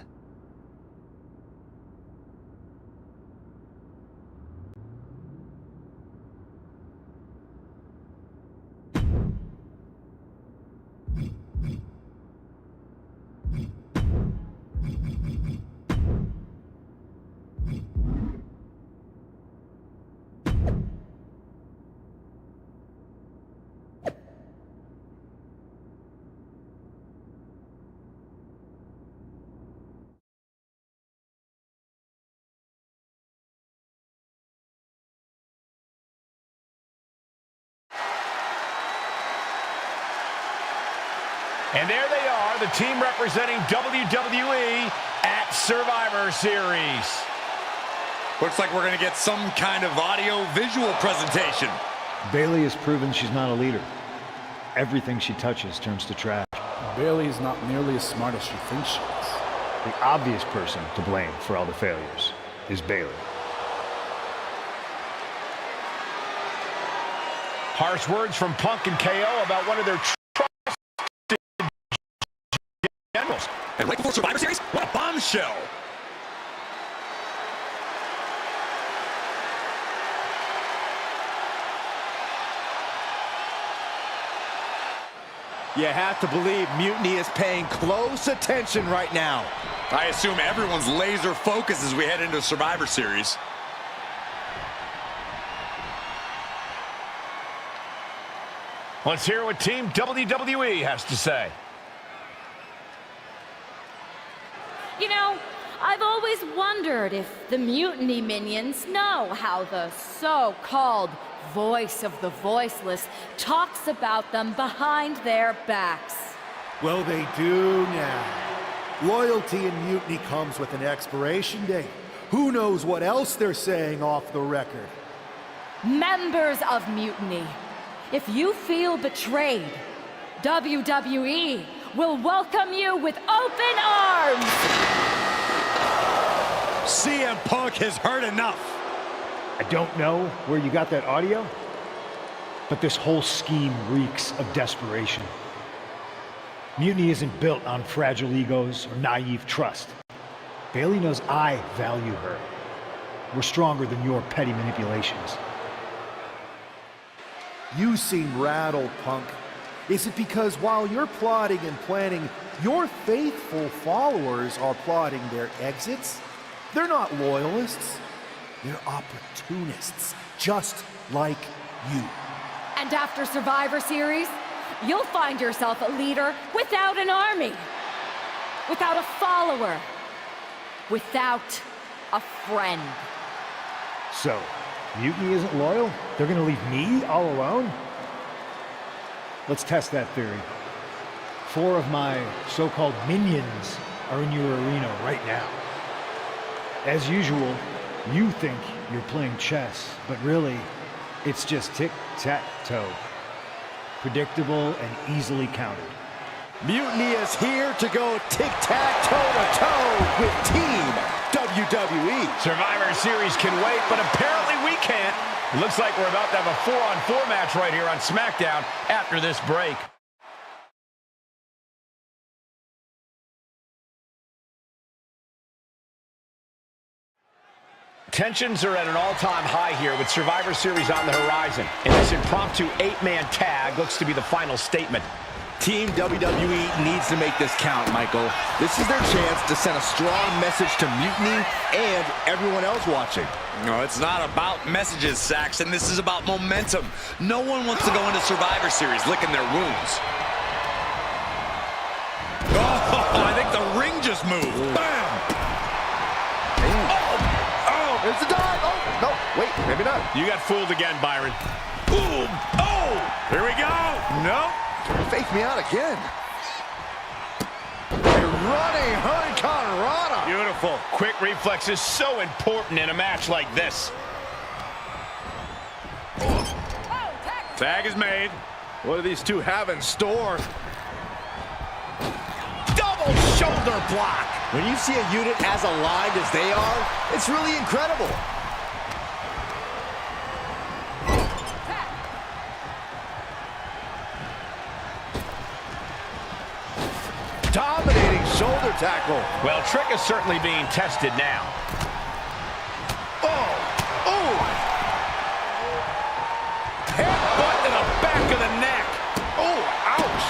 And there they are, the team representing WWE at Survivor Series. Looks like we're going to get some kind of audio-visual presentation. Bayley has proven she's not a leader. Everything she touches turns to trash. Bayley is not nearly as smart as she thinks she is. The obvious person to blame for all the failures is Bayley. Harsh words from Punk and KO about one of their trusted generals. And right before Survivor Series, what a bombshell! You have to believe Mutiny is paying close attention right now. I assume everyone's laser focus as we head into Survivor Series. Let's hear what Team WWE has to say. You know, I've always wondered if the Mutiny minions know how the so-called voice of the voiceless talks about them behind their backs. Well, they do now. Loyalty in Mutiny comes with an expiration date. Who knows what else they're saying off the record? Members of Mutiny, if you feel betrayed, WWE will welcome you with open arms! CM Punk has heard enough. I don't know where you got that audio, but this whole scheme reeks of desperation. Mutiny isn't built on fragile egos or naive trust. Bayley knows I value her. We're stronger than your petty manipulations. You seem rattled, Punk. Is it because while you're plotting and planning, your faithful followers are plotting their exits? They're not loyalists. They're opportunists, just like you. And after Survivor Series, you'll find yourself a leader without an army, without a follower, without a friend. So, Mutiny isn't loyal? They're gonna leave me all alone? Let's test that theory. 4 of my so-called minions are in your arena right now. As usual, you think you're playing chess, but really, it's just tic-tac-toe. Predictable and easily countered. Mutiny is here to go tic-tac-toe-to-toe with Team WWE. Survivor Series can wait, but apparently we can't. It looks like we're about to have a 4-on-4 match right here on SmackDown after this break. Tensions are at an all-time high here with Survivor Series on the horizon. And this impromptu 8-man tag looks to be the final statement. Team WWE needs to make this count, Michael. This is their chance to send a strong message to Mutiny and everyone else watching. No, it's not about messages, Saxon. This is about momentum. No one wants to go into Survivor Series licking their wounds. Oh, I think the ring just moved. Bam! Oh, there's the dive. Oh, no, wait, maybe not. You got fooled again, Byron. Ooh, oh, here we go. Nope. Fake me out again. A running Hurricane. Beautiful. Quick reflexes, so important in a match like this. Tag is made. What do these two have in store? Double shoulder block. When you see a unit as aligned as they are, it's really incredible. Dominating shoulder tackle. Well, Trick is certainly being tested now. Oh! Oh! Headbutt to the back of the neck. Oh, ouch!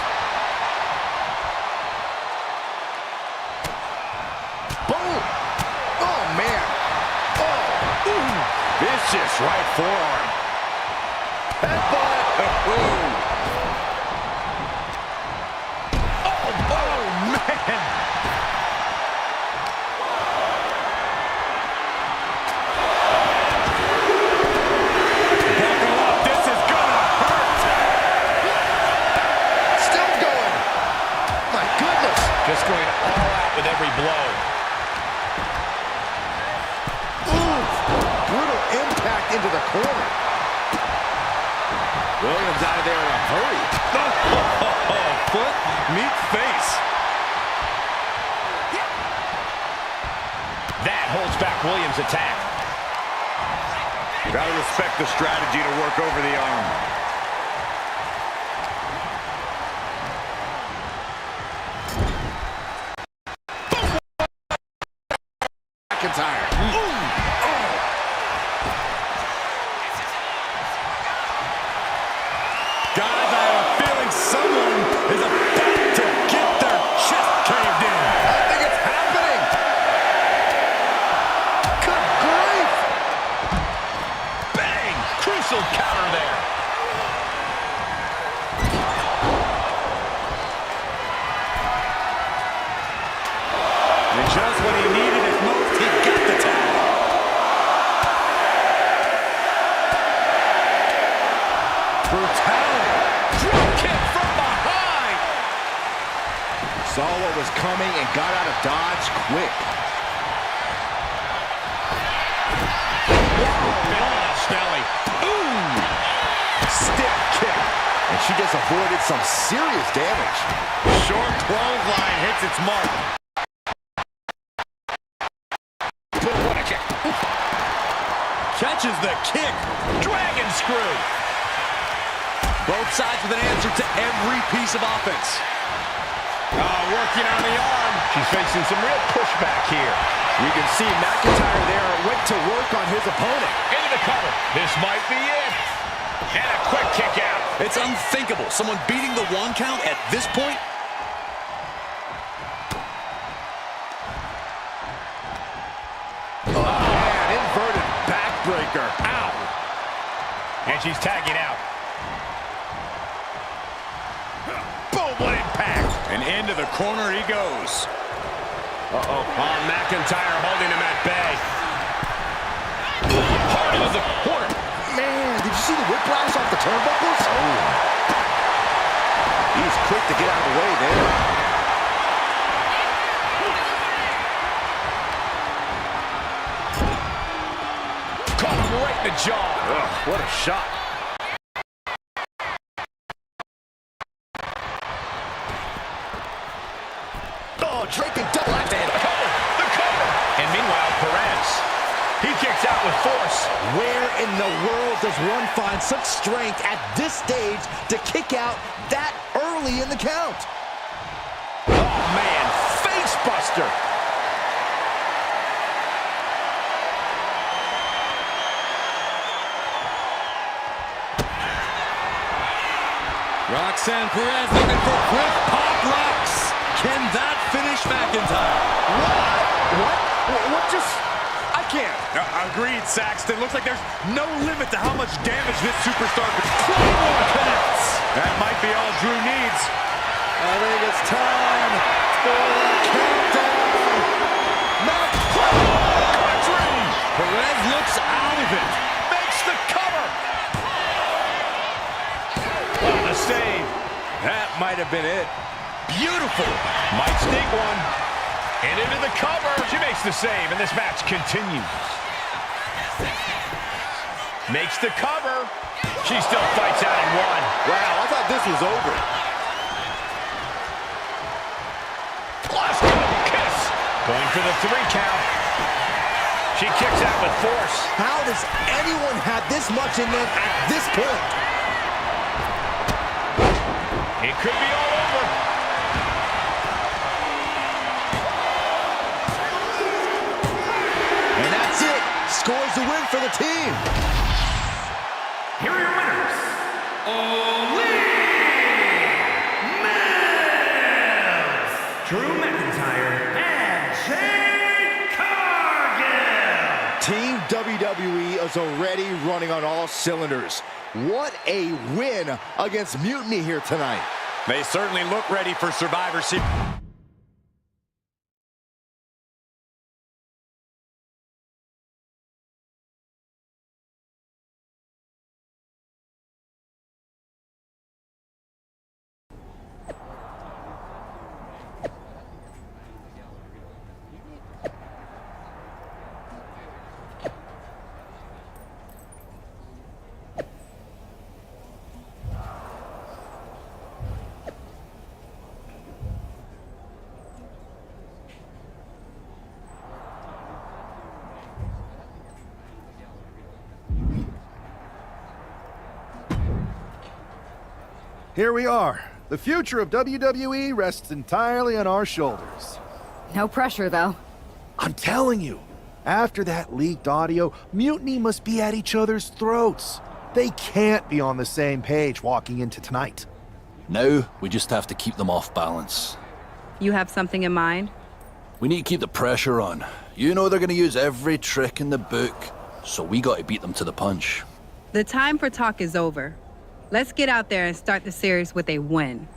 Boom! Oh, man! Oh! Ooh! Vicious right forearm. Headbutt! Ooh! Just going all out with every blow. Ooh, brutal impact into the corner. Williams out of there in a hurry. Foot meets face. That holds back Williams' attack. Gotta respect the strategy to work over the arm. McIntyre. Guys, I have a feeling someone is about to get their chest caved in. I think it's happening. Good grief. Bang! Crucial counter there. And just when he needed it most, he got the tag. Brutality. Drop kick from behind. Saw what was coming and got out of dodge quick. Snelly. Ooh. Stiff kick. And she just avoided some serious damage. Short clothesline hits its mark. Catches the kick. Dragon screw. Both sides with an answer to every piece of offense. Working on the arm. She's facing some real pushback here. You can see McIntyre there went to work on his opponent. Into the cover. This might be it. And a quick kick out. It's unthinkable. Someone beating the 1 count at this point. Oh, man, inverted backbreaker. Ow. And she's tagging out. Boom, what impact. And into the corner he goes. Uh-oh. McIntyre holding him at bay. Hard into the corner. Man, did you see the whiplash off the turnbuckles? Oh. He's quick to get out of the way there. Caught him right in the jaw. Ugh, what a shot. Oh, Drake and double left hand. The cover. And meanwhile, Perez. He kicks out with force. Where in the world does one find such strength at this stage to kick out that early in the count? Oh, man. Face buster. Roxanne Perez looking for quick pop rocks. Can that finish McIntyre? What just... I can't. Agreed, Saxton. Looks like there's no limit to how much damage this superstar could. Claymore connects. That might be all Drew needs. I think it's time for the countdown. Perez looks out of it. Makes the cover. What a save. That might have been it. Beautiful. Might sneak one. And into the cover. She makes the save, and this match continues. Makes the cover. She still fights out in one. Wow, I thought this was over. Last double kiss. Going for the 3 count. She kicks out with force. How does anyone have this much in them at this point? It could be all over. And that's it. Scores the win for the team. Here are your winners. Drew McIntyre and Jade Cargill. Team WWE is already running on all cylinders. What a win against Mutiny here tonight. They certainly look ready for Survivor Series. Here we are. The future of WWE rests entirely on our shoulders. No pressure, though. I'm telling you, after that leaked audio, Mutiny must be at each other's throats. They can't be on the same page walking into tonight. Now, we just have to keep them off balance. You have something in mind? We need to keep the pressure on. You know they're gonna use every trick in the book, so we gotta beat them to the punch. The time for talk is over. Let's get out there and start the series with a win.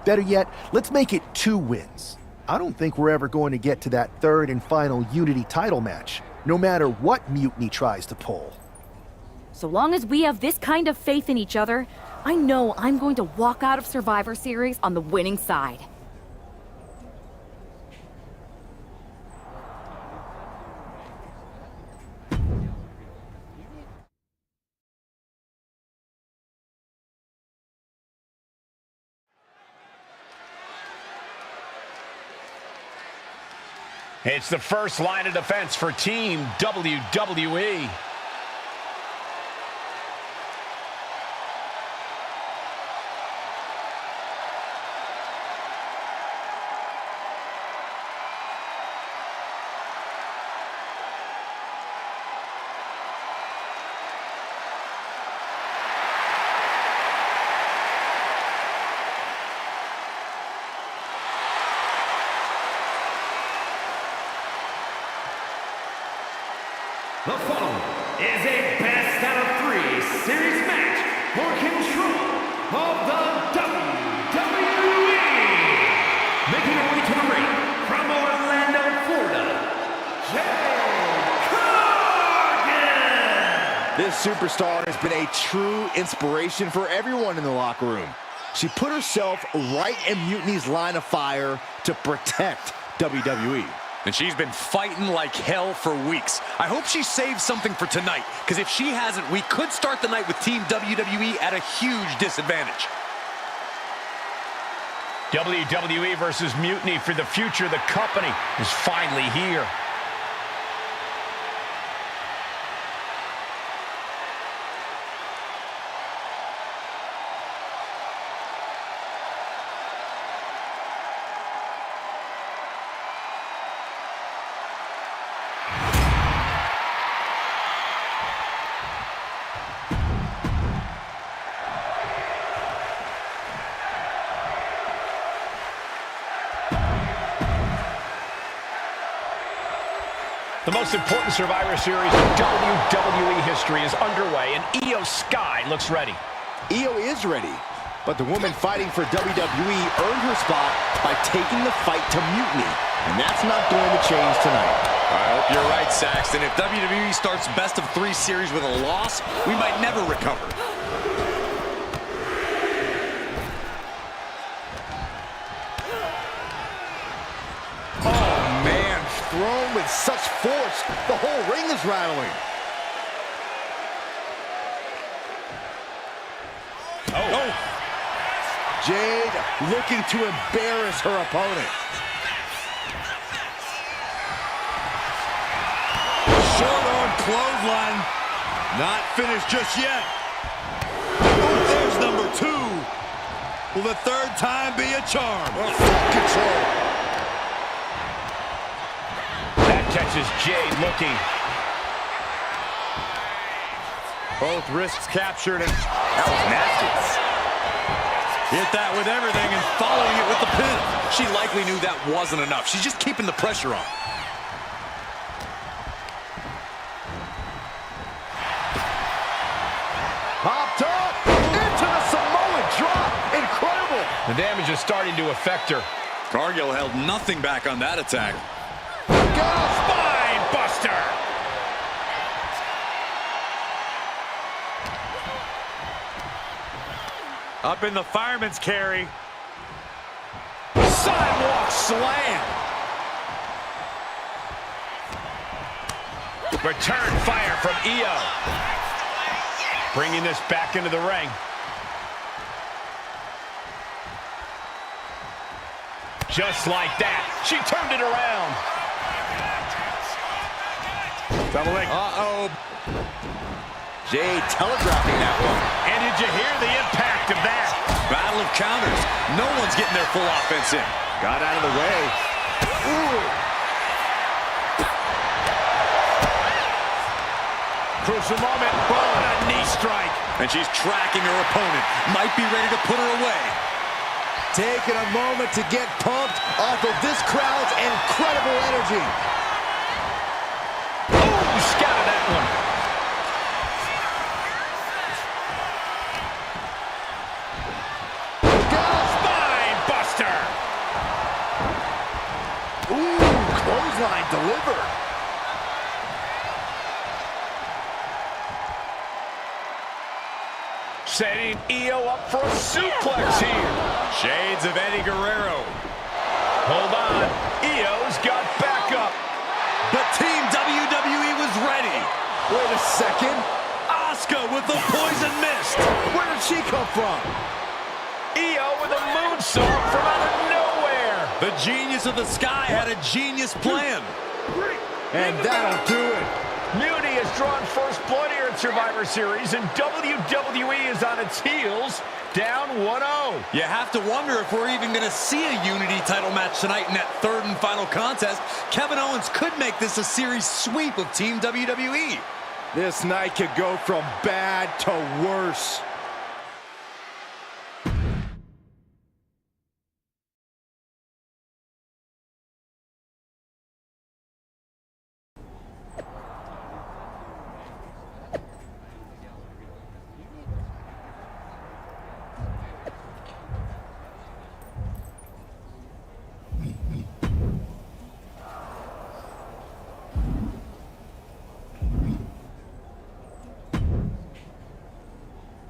Better yet, let's make it 2 wins. I don't think we're ever going to get to that 3rd and final Unity title match, no matter what Mutiny tries to pull. So long as we have this kind of faith in each other, I know I'm going to walk out of Survivor Series on the winning side. It's the first line of defense for Team WWE. The following is a best out of 3 series match for control of the WWE. Making her way to the ring from Orlando, Florida, Jade Cargill. This superstar has been a true inspiration for everyone in the locker room. She put herself right in Mutiny's line of fire to protect WWE. And she's been fighting like hell for weeks. I hope she saves something for tonight, because if she hasn't, we could start the night with Team WWE at a huge disadvantage. WWE versus Mutiny for the future of the company is finally here. The most important Survivor Series in WWE history is underway, and Io Sky looks ready. Io is ready, but the woman fighting for WWE earned her spot by taking the fight to Mutiny, and that's not going to change tonight. I hope you're right, Saxton. If WWE starts best-of-3 series with a loss, we might never recover. Oh, man, thrown with such force, the whole ring is rattling. Oh. Jade looking to embarrass her opponent. Short arm clothesline. Not finished just yet. Oh, there's number 2. Will the third time be a charm? Full control. That catches Jade looking. Both wrists captured, and that was nasty. Hit that with everything and following it with the pin. She likely knew that wasn't enough. She's just keeping the pressure on. Popped up into the Samoan drop. Incredible. The damage is starting to affect her. Cargill held nothing back on that attack. Spine buster. Up in the fireman's carry. Sidewalk slam. Return fire from Io. Bringing this back into the ring. Just like that, she turned it around. Double leg. Uh-oh. Jade telegraphing that one. And did you hear the impact of that? Battle of counters. No one's getting their full offense in. Got out of the way. Ooh. Crucial moment. Oh, and a knee strike. And she's tracking her opponent. Might be ready to put her away. Taking a moment to get pumped off of this crowd's incredible energy. Oh, scouted that one. Spine buster. Ooh, clothesline delivered. Setting Io up for a suplex here. Shades of Eddie Guerrero. Hold on. Io's got backup. But Team WWE was ready. Wait a second. Asuka with the poison mist. Where did she come from? Io with a moonsault from out of nowhere. The genius of the sky had a genius plan. And that'll do it. Mutiny has drawn first blood here in Survivor Series, and WWE is on its heels, down 1-0. You have to wonder if we're even going to see a Unity title match tonight in that third and final contest. Kevin Owens could make this a series sweep of Team WWE. This night could go from bad to worse.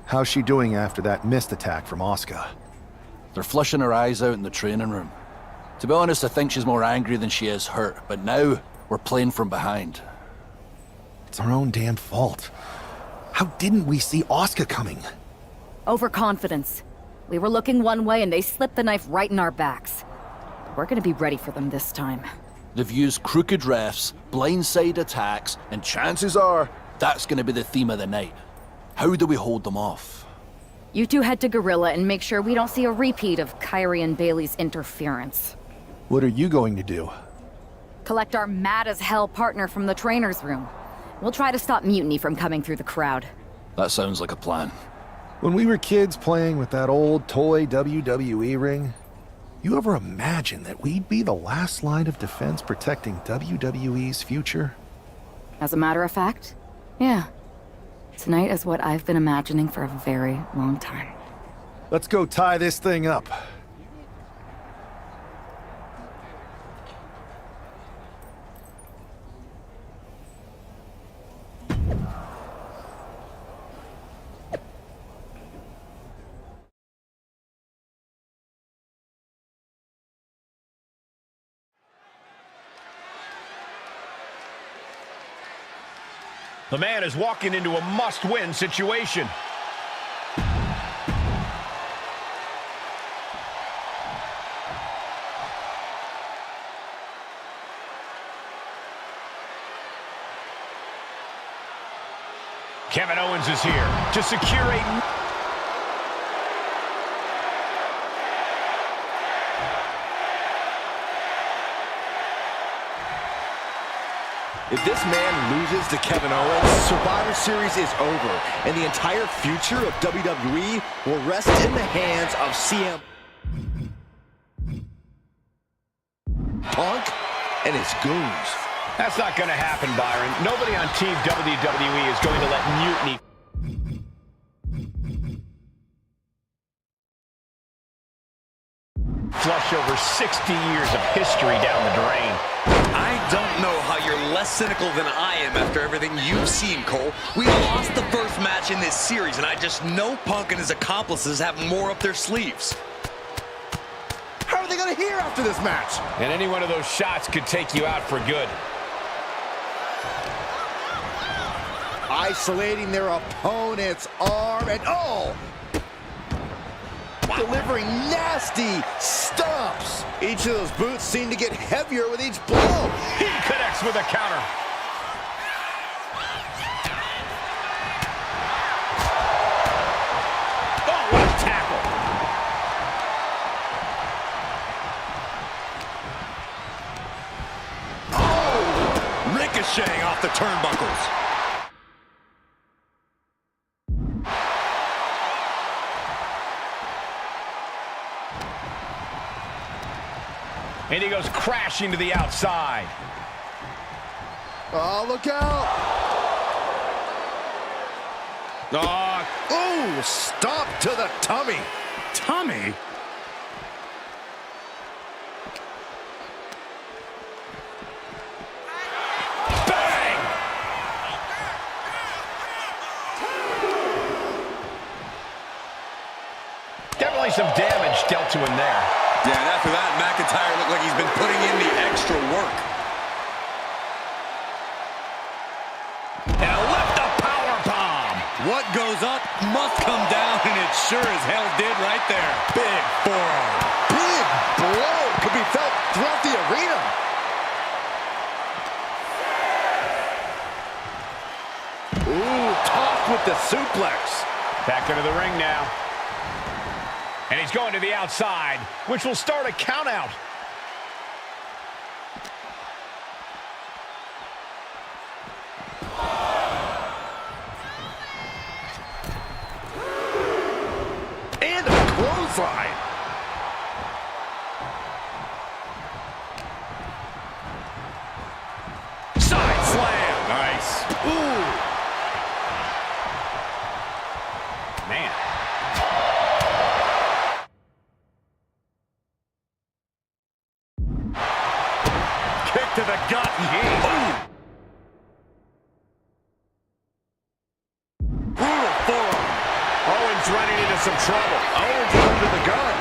How's she doing after that missed attack from Asuka? They're flushing her eyes out in the training room. To be honest, I think she's more angry than she is hurt, but now we're playing from behind. It's our own damn fault. How didn't we see Asuka coming? Overconfidence. We were looking one way and they slipped the knife right in our backs. We're gonna be ready for them this time. They've used crooked refs, blindside attacks, and chances are that's gonna be the theme of the night. How do we hold them off? You two head to Gorilla and make sure we don't see a repeat of Kyrie and Bailey's interference. What are you going to do? Collect our mad-as-hell partner from the trainer's room. We'll try to stop Mutiny from coming through the crowd. That sounds like a plan. When we were kids playing with that old toy WWE ring, you ever imagine that we'd be the last line of defense protecting WWE's future? As a matter of fact, yeah. Tonight is what I've been imagining for a very long time. Let's go tie this thing up. The man is walking into a must-win situation. Kevin Owens is here to secure a... If this man loses to Kevin Owens, Survivor Series is over, and the entire future of WWE will rest in the hands of CM Punk and his goons. That's not going to happen, Byron. Nobody on Team WWE is going to let mutiny... flush over 60 years of history down the drain. I don't know how you're less cynical than I am after everything you've seen, Cole. We lost the first match in this series, and I just know Punk and his accomplices have more up their sleeves. How are they going to hear after this match? And any one of those shots could take you out for good. Isolating their opponent's arm, and oh! Delivering nasty stomps. Each of those boots seem to get heavier with each blow. He connects with a counter. Oh, what a tackle. Oh! Ricocheting off the turnbuckles. And he goes crashing to the outside. Oh, look out! Oh, stop to the tummy. Tummy? Bang! Definitely some damage dealt to him there. Yeah, and after that, McIntyre looked like he's been putting in the extra work. And a lift-up powerbomb. What goes up must come down, and it sure as hell did right there. Big forearm. Big blow could be felt throughout the arena. Ooh, tossed with the suplex. Back into the ring now. And he's going to the outside, which will start a countout. And a clothesline. Side slam. Nice. Ooh. Man. To the gut. Brutal forearm. Owens running into some trouble. Owens is under the gun.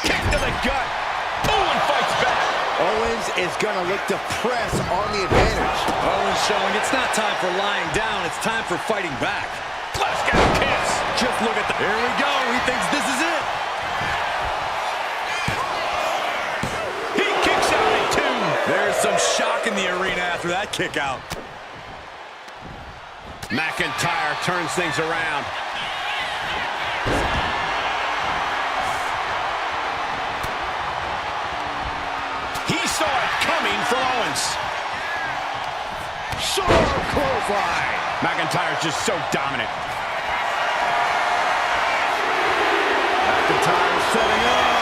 Kick to the gut. Owens fights back. Owens is going to look to press on the advantage. Owens showing it's not time for lying down. It's time for fighting back. Let's get a kiss. Just look at the... Here we go. He thinks this is it. There's some shock in the arena after that kick out. McIntyre turns things around. He saw it coming from Owens. Sharp clothesline. McIntyre's just so dominant. McIntyre setting up.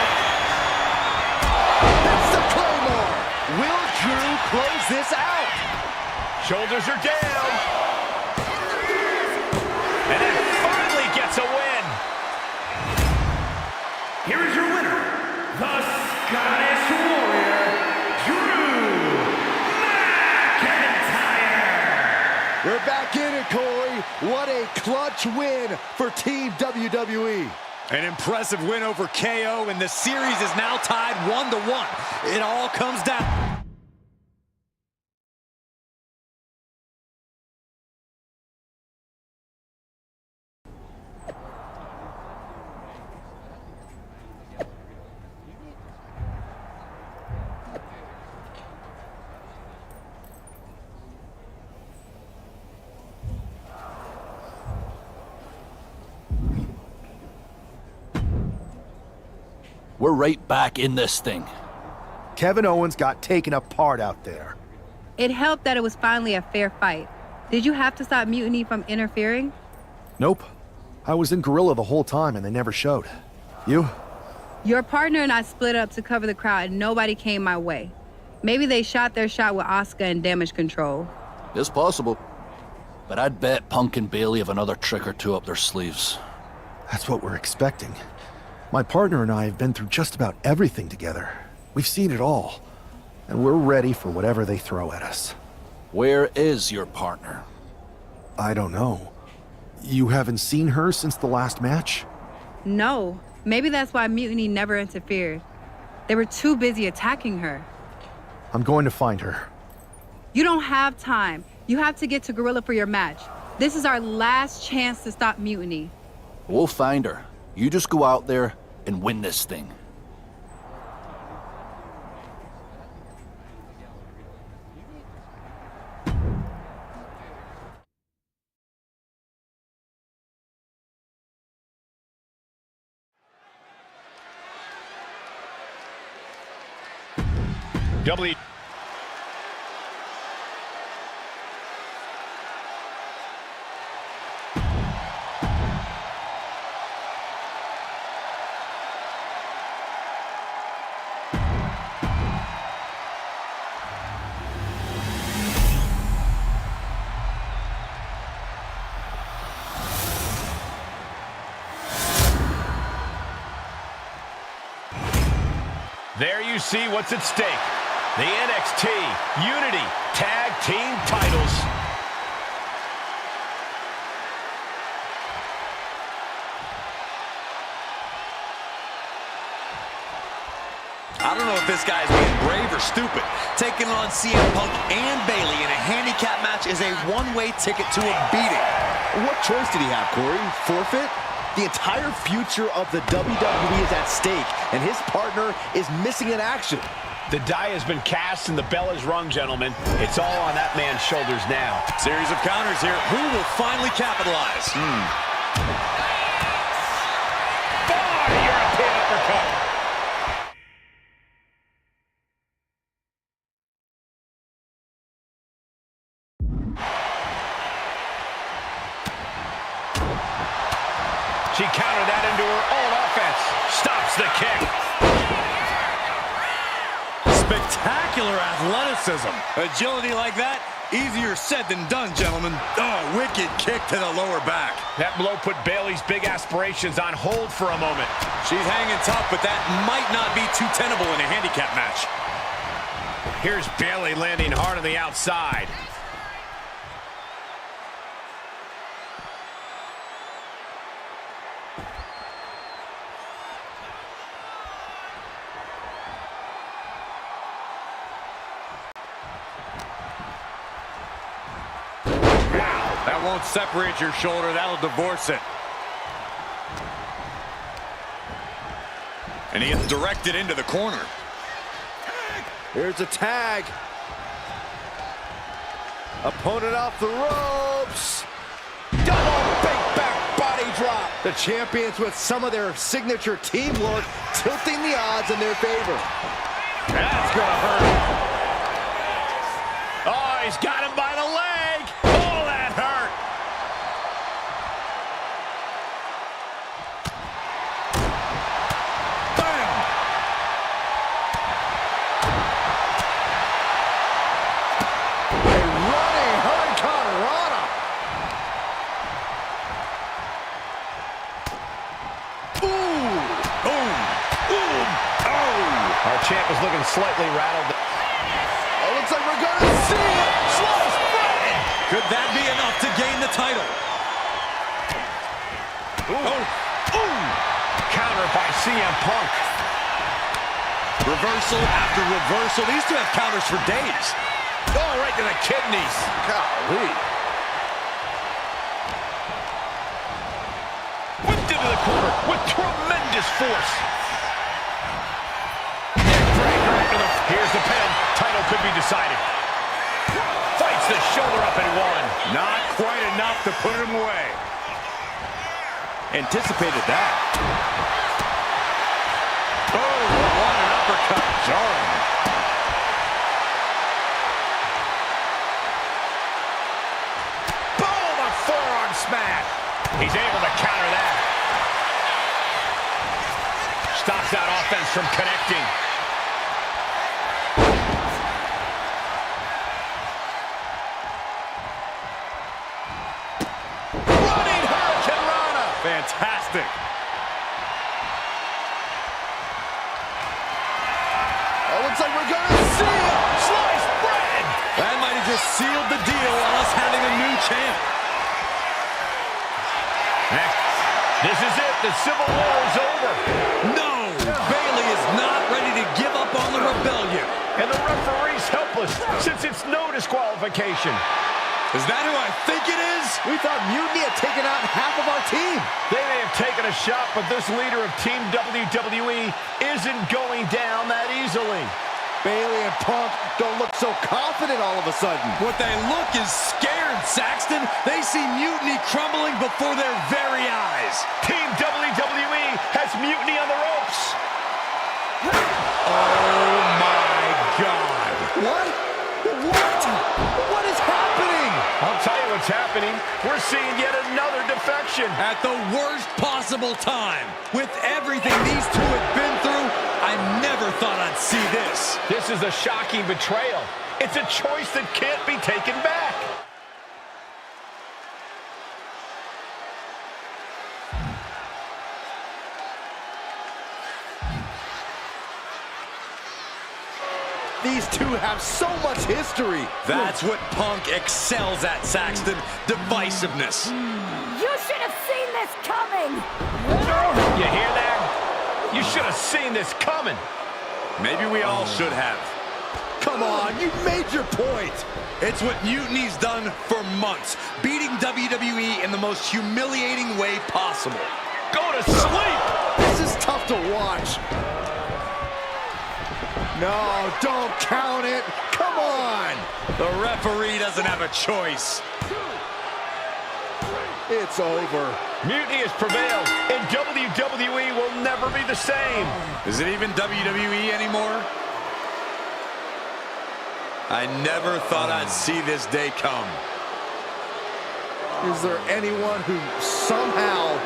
It's the Claymore. Will Drew close this out. Shoulders are down. And then finally gets a win. Here is your winner, the Scottish Warrior, Drew McIntyre. We're back in it, Corey. What a clutch win for Team WWE. An impressive win over KO, and the series is now tied 1-1. It all comes down. We're right back in this thing. Kevin Owens got taken apart out there. It helped that it was finally a fair fight. Did you have to stop Mutiny from interfering? Nope. I was in Gorilla the whole time and they never showed. You? Your partner and I split up to cover the crowd and nobody came my way. Maybe they shot their shot with Asuka and damage control. It's possible. But I'd bet Punk and Bailey have another trick or two up their sleeves. That's what we're expecting. My partner and I have been through just about everything together. We've seen it all. And we're ready for whatever they throw at us. Where is your partner? I don't know. You haven't seen her since the last match? No. Maybe that's why Mutiny never interfered. They were too busy attacking her. I'm going to find her. You don't have time. You have to get to Gorilla for your match. This is our last chance to stop Mutiny. We'll find her. You just go out there and win this thing. There you see what's at stake. The NXT Unity Tag Team titles. I don't know if this guy's being brave or stupid. Taking on CM Punk and Bailey in a handicap match is a one-way ticket to a beating. What choice did he have, Corey? Forfeit? The entire future of the WWE is at stake, and his partner is missing in action. The die has been cast and the bell is rung, gentlemen. It's all on that man's shoulders now. Series of counters here. Who will finally capitalize? European uppercut. She countered that into her own offense. Stops the kick. Spectacular athleticism. Agility like that, easier said than done, gentlemen. Oh, wicked kick to the lower back. That blow put Bailey's big aspirations on hold for a moment. She's hanging tough, but that might not be too tenable in a handicap match. Here's Bailey landing hard on the outside. That won't separate your shoulder, that'll divorce it. And he is directed into the corner. Here's a tag. Opponent off the ropes. Double big back body drop. The champions with some of their signature teamwork tilting the odds in their favor. That's gonna hurt. Oh, he's got him by the leg. Oh, that hurt. Bam. champ is looking slightly rattled. Oh, looks like we're going to see it. Slice bread. Could that be enough to gain the title? Ooh. Counter by CM Punk. Reversal after reversal. These two have counters for days. Oh, right to the kidneys. Golly. Whipped into the corner with tremendous force. Here's the pin. Title could be decided. Fights the shoulder up and one. Not quite enough to put him away. Anticipated that. Oh, what an uppercut. Jarring. Boom, a forearm smash. He's able to counter that. Stops that offense from connecting. Running Hurricane Rana. Fantastic. Oh, looks like we're going to see it. Sliced bread. That might have just sealed the deal on us having a new champ. This is it. The Civil War is over. No! Bayley is not ready to give up on the rebellion. And the referee's helpless since it's no disqualification. Is that who I think it is? We thought Mutiny had taken out half of our team. They may have taken a shot, but this leader of Team WWE isn't going down that easily. Bayley and Punk don't look so confident all of a sudden. What they look is scared, Saxton. They see Mutiny crumbling before their very eyes. Team WWE has Mutiny on the ropes. Oh, my God. What? What is happening? I'll tell you what's happening. We're seeing yet another defection. At the worst possible time. With everything these two have been through, I never thought I'd see this. This is a shocking betrayal. It's a choice that can't be taken back. These two have so much history. That's what Punk excels at, Saxton. Divisiveness. You should have seen this coming! You hear that? You should have seen this coming. Maybe we all should have. Come on, you made your point. It's what Mutiny's done for months, beating WWE in the most humiliating way possible. Go to sleep! This is tough to watch. No, don't count it. Come on. The referee doesn't have a choice. It's over. Mutiny has prevailed, and WWE will never be the same. Is it even WWE anymore? I never thought I'd see this day come. Is there anyone who somehow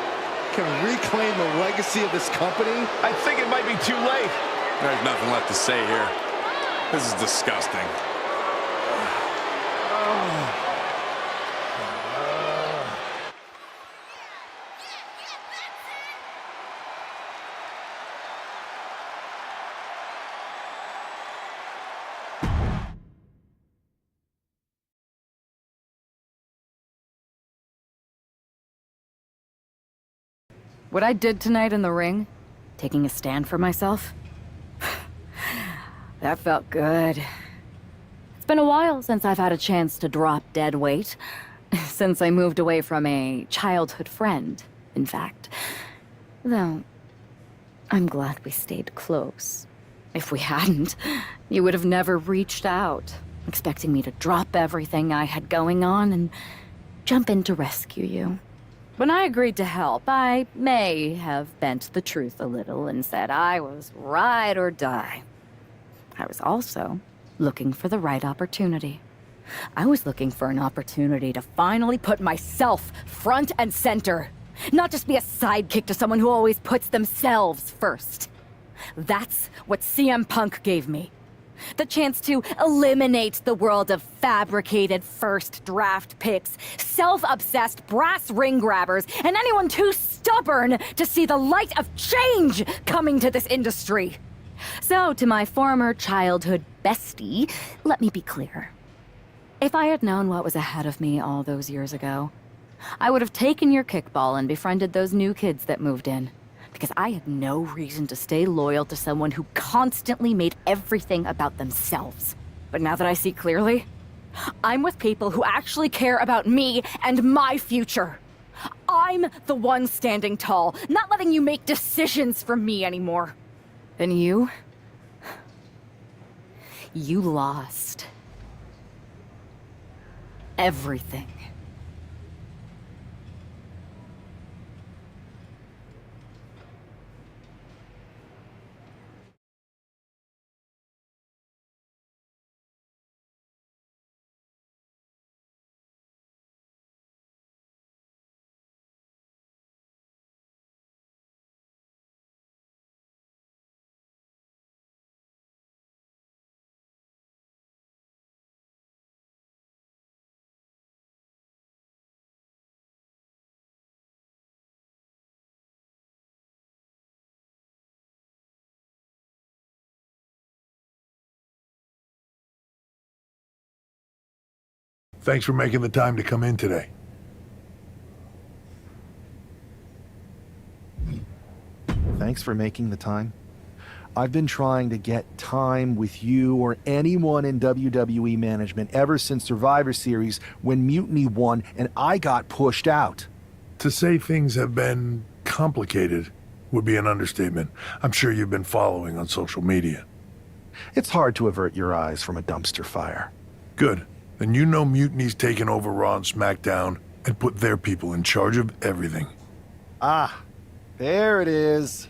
can reclaim the legacy of this company? I think it might be too late. There's nothing left to say here. This is disgusting. What I did tonight in the ring, taking a stand for myself, that felt good. It's been a while since I've had a chance to drop dead weight. Since I moved away from a childhood friend, in fact. Though, I'm glad we stayed close. If we hadn't, you would have never reached out, expecting me to drop everything I had going on and jump in to rescue you. When I agreed to help, I may have bent the truth a little and said I was ride or die. I was also looking for the right opportunity. I was looking for an opportunity to finally put myself front and center. Not just be a sidekick to someone who always puts themselves first. That's what CM Punk gave me. The chance to eliminate the world of fabricated first draft picks, self-obsessed brass ring grabbers, and anyone too stubborn to see the light of change coming to this industry. So, to my former childhood bestie, let me be clear. If I had known what was ahead of me all those years ago, I would have taken your kickball and befriended those new kids that moved in. Because I had no reason to stay loyal to someone who constantly made everything about themselves. But now that I see clearly, I'm with people who actually care about me and my future. I'm the one standing tall, not letting you make decisions for me anymore. And you lost everything. Thanks for making the time to come in today. Thanks for making the time. I've been trying to get time with you or anyone in WWE management ever since Survivor Series when Mutiny won and I got pushed out. To say things have been complicated would be an understatement. I'm sure you've been following on social media. It's hard to avert your eyes from a dumpster fire. Good. Then you know Mutiny's taken over Raw and SmackDown and put their people in charge of everything. Ah, there it is.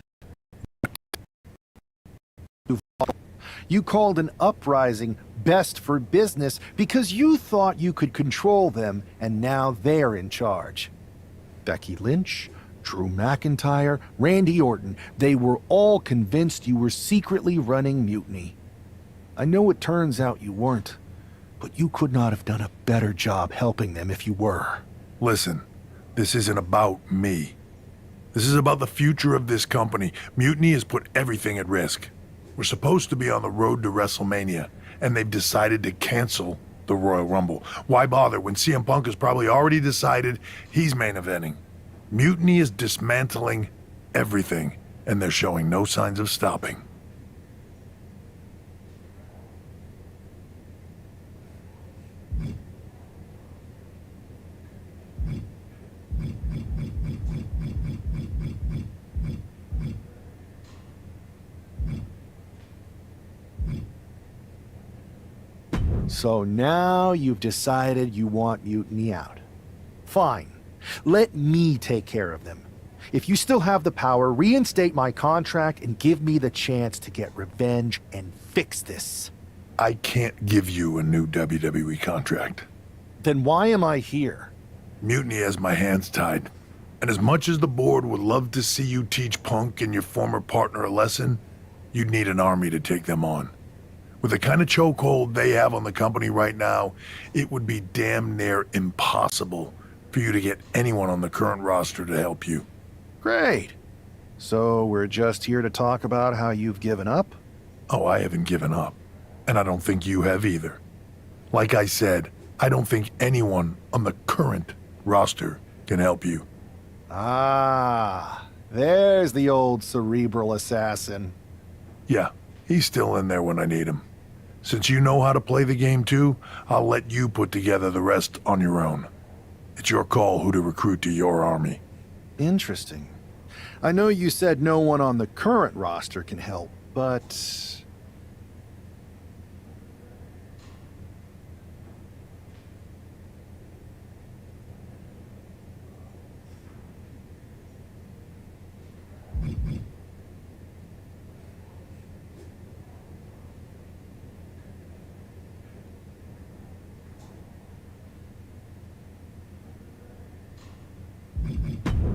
You called an uprising best for business because you thought you could control them, and now they're in charge. Becky Lynch, Drew McIntyre, Randy Orton, they were all convinced you were secretly running Mutiny. I know it turns out you weren't, but you could not have done a better job helping them if you were. Listen, this isn't about me. This is about the future of this company. Mutiny has put everything at risk. We're supposed to be on the road to WrestleMania, and they've decided to cancel the Royal Rumble. Why bother when CM Punk has probably already decided he's main eventing? Mutiny is dismantling everything, and they're showing no signs of stopping. So now you've decided you want Mutiny out. Fine. Let me take care of them. If you still have the power, reinstate my contract and give me the chance to get revenge and fix this. I can't give you a new WWE contract. Then why am I here? Mutiny has my hands tied. And as much as the board would love to see you teach Punk and your former partner a lesson, you'd need an army to take them on. With the kind of chokehold they have on the company right now, it would be damn near impossible for you to get anyone on the current roster to help you. Great. So we're just here to talk about how you've given up? Oh, I haven't given up. And I don't think you have either. Like I said, I don't think anyone on the current roster can help you. Ah, there's the old cerebral assassin. Yeah, he's still in there when I need him. Since you know how to play the game too, I'll let you put together the rest on your own. It's your call who to recruit to your army. Interesting. I know you said no one on the current roster can help, but...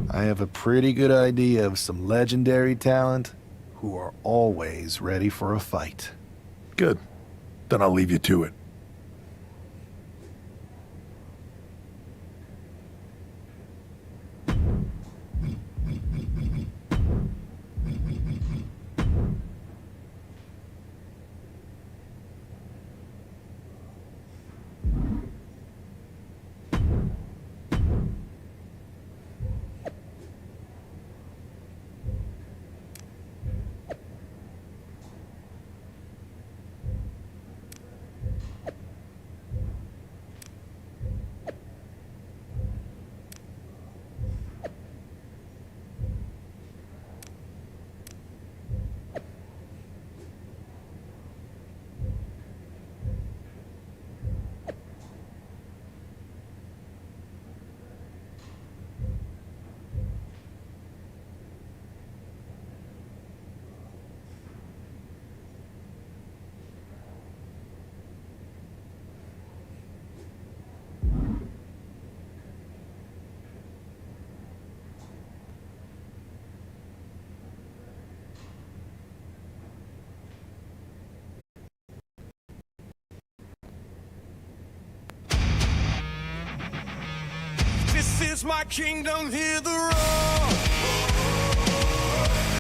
I have a pretty good idea of some legendary talent who are always ready for a fight. Good. Then I'll leave you to it. This is my kingdom, hear the roar.